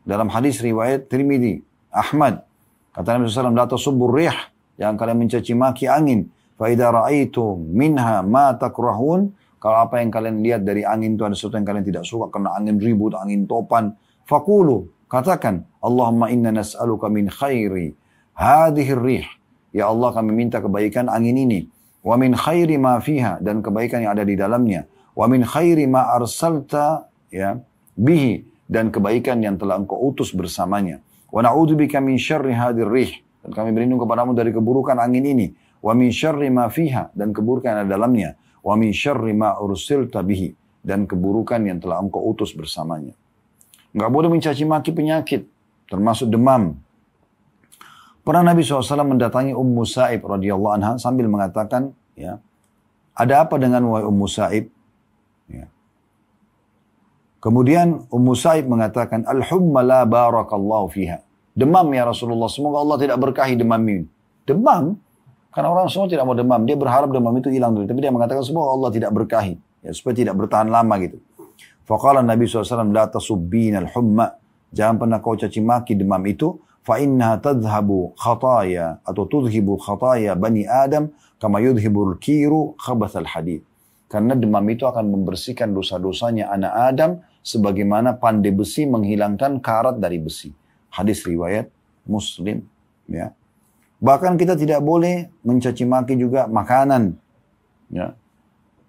Speaker 1: Dalam hadis riwayat Tirmidzi, Ahmad, kata Nabi SAW, La tasubur rih. Jangan kalian mencaci maki angin. Fa idza ra'aitum minha ma takrahun. Kalau apa yang kalian lihat dari angin itu ada sesuatu yang kalian tidak suka, karena angin ribut, angin topan, faqulu, katakan, Allahumma inna nas'aluka min khairi hadhihi rih. Ya Allah, kami minta kebaikan angin ini. Wa min khairi ma fiha, dan kebaikan yang ada di dalamnya. Wa min khairi ma arsalta, ya, bihi, dan kebaikan yang telah engkau utus bersamanya. Wa na'udzubika min syarri hadhir rih, dan kami berlindung kepadamu dari keburukan angin ini. Wa min syarri ma fiha, dan keburukan yang ada dalamnya. Wa min syarri ma ursilta bihi, dan keburukan yang telah engkau utus bersamanya. Enggak boleh mencaci maki penyakit, termasuk demam. Pernah Nabi SAW mendatangi Ummu Sa'ib radhiyallahu anha sambil mengatakan, ya, ada apa dengan wahai Ummu Sa'ib? Ya. Kemudian Ummu Sa'ib mengatakan, Al-humma la barakallahu fiha. Demam ya Rasulullah, semoga Allah tidak berkahi demam ini. Demam? Karena orang semua tidak mau demam. Dia berharap demam itu hilang dulu. Tapi dia mengatakan semoga Allah tidak berkahi. Ya, supaya tidak bertahan lama gitu. Faqala Nabi SAW, La tasubbina al-humma. Jangan pernah kau caci maki demam itu. Fa innaha tadhhabu khataya, atau tudhibu khataya bani Adam kama yudhibul kiru khabathal hadid. Karena demam itu akan membersihkan dosa-dosanya anak Adam sebagaimana pandai besi menghilangkan karat dari besi. Hadis riwayat Muslim, ya. Bahkan kita tidak boleh mencaci maki juga makanan, ya.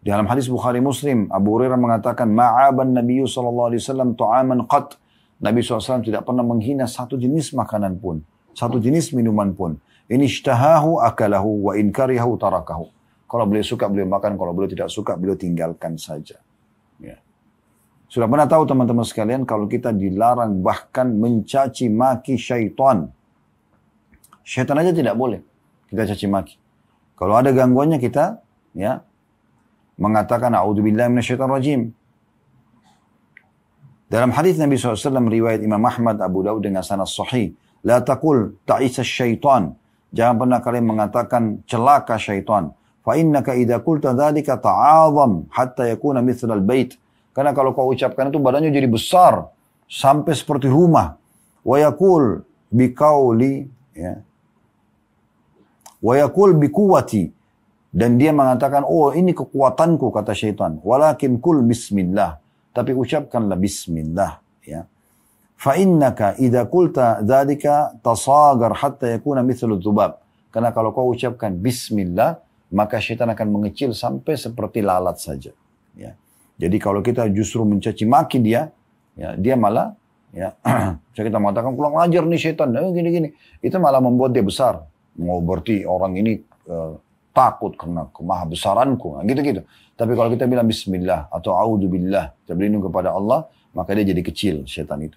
Speaker 1: Di dalam hadis Bukhari Muslim, Abu Hurairah mengatakan, Ma'aban Nabi SAW ta'aman qat. Nabi SAW tidak pernah menghina satu jenis makanan pun, satu jenis minuman pun. In ishtahahu akalahu wa in karihahu tarakahu. Kalau beliau suka beliau makan, kalau beliau tidak suka beliau tinggalkan saja. Ya. Sudah pernah tahu teman-teman sekalian, kalau kita dilarang bahkan mencaci maki syaitan. Syaitan aja tidak boleh kita caci maki. Kalau ada gangguannya kita, ya, mengatakan a'udzubillahi minasyaitonir rajim. Dalam hadis Nabi SAW riwayat Imam Ahmad, Abu Daud dengan sanad sahih, la taqul ta'isa syaitan. Jangan pernah kalian mengatakan celaka syaitan. Fa innaka idza qulta dzalika ta'azam hatta yakuna mithlal bait. Karena kalau kau ucapkan itu badannya jadi besar sampai seperti rumah. Wa yaqul biqauli, ya. Wa yaqul biquwwati, dan dia mengatakan, oh ini kekuatanku, kata syaitan. Walakin kul bismillah, tapi ucapkanlah bismillah, ya. Fa innaka idza qulta dzalika tasagar hatta yakuna mithlu dzubab. Karena kalau kau ucapkan bismillah, maka syaitan akan mengecil sampai seperti lalat saja, ya. Jadi kalau kita justru mencaci maki dia, ya, dia malah, ya, kita mengatakan kurang ajar nih syaitan, gini-gini, itu malah membuat dia besar. Mau berarti orang ini takut karena kemahabesaranku, gitu-gitu. Tapi kalau kita bilang bismillah atau a'udzubillah, kita berlindung kepada Allah, maka dia jadi kecil syaitan itu.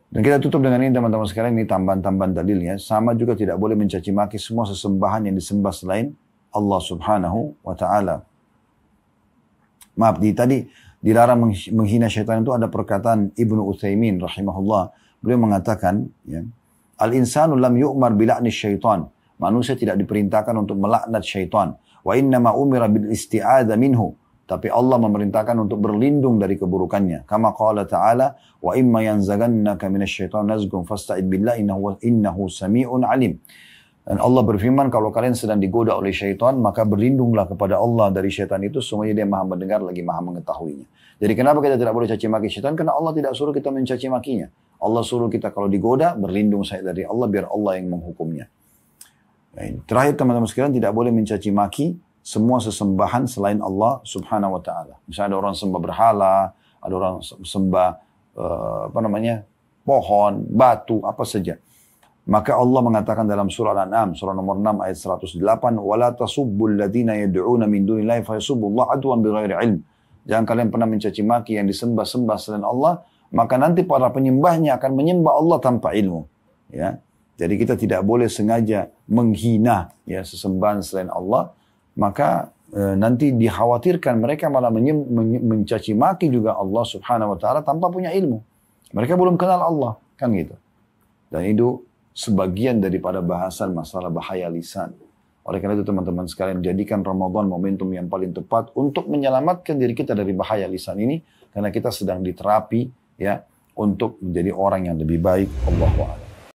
Speaker 1: Dan kita tutup dengan ini teman-teman sekalian, ini tambahan-tambahan dalilnya. Sama juga tidak boleh mencaci maki semua sesembahan yang disembah selain Allah subhanahu wa ta'ala. Maaf, tadi dilarang menghina syaitan itu ada perkataan Ibnu Utsaimin rahimahullah. Beliau mengatakan, ya, al-insanu lam yu'mar bila'ni syaitan. Manusia tidak diperintahkan untuk melaknat syaitan. Wa innama umira bil isti'adha minhu. Tapi Allah memerintahkan untuk berlindung dari keburukannya. Kama qala ta'ala, wa imma yanzagannaka minasyaitan nazgun fasta'id billah innahu sami'un alim. Dan Allah berfirman, kalau kalian sedang digoda oleh syaitan, maka berlindunglah kepada Allah dari syaitan itu, semuanya dia maha mendengar lagi maha mengetahuinya. Jadi kenapa kita tidak boleh caci maki syaitan? Karena Allah tidak suruh kita mencaci makinya. Allah suruh kita kalau digoda, berlindung saya dari Allah, biar Allah yang menghukumnya. Terakhir teman-teman sekalian, tidak boleh mencaci maki semua sesembahan selain Allah subhanahu wa ta'ala. Misalnya ada orang sembah berhala, ada orang sembah pohon, batu, apa saja. Maka Allah mengatakan dalam surah Al-An'am, surah nomor 6 ayat 108, وَلَا تَصُبُّوا الَّذِينَ يَدْعُونَ مِنْ دُونِ اللَّهِ فَيَصُبُّوا اللَّهَ عَدْوًا بِغَيْرِ عِلْمٍ. Jangan kalian pernah mencaci maki yang disembah-sembah selain Allah, maka nanti para penyembahnya akan menyembah Allah tanpa ilmu. Ya. Jadi kita tidak boleh sengaja menghina, ya, sesembahan selain Allah, maka nanti dikhawatirkan mereka malah mencaci maki juga Allah subhanahu wa ta'ala tanpa punya ilmu. Mereka belum kenal Allah, kan gitu. Dan itu sebagian daripada bahasan masalah bahaya lisan. Oleh karena itu teman-teman sekalian, jadikan Ramadan momentum yang paling tepat untuk menyelamatkan diri kita dari bahaya lisan ini, karena kita sedang diterapi, ya, untuk menjadi orang yang lebih baik. Allahu a'lam.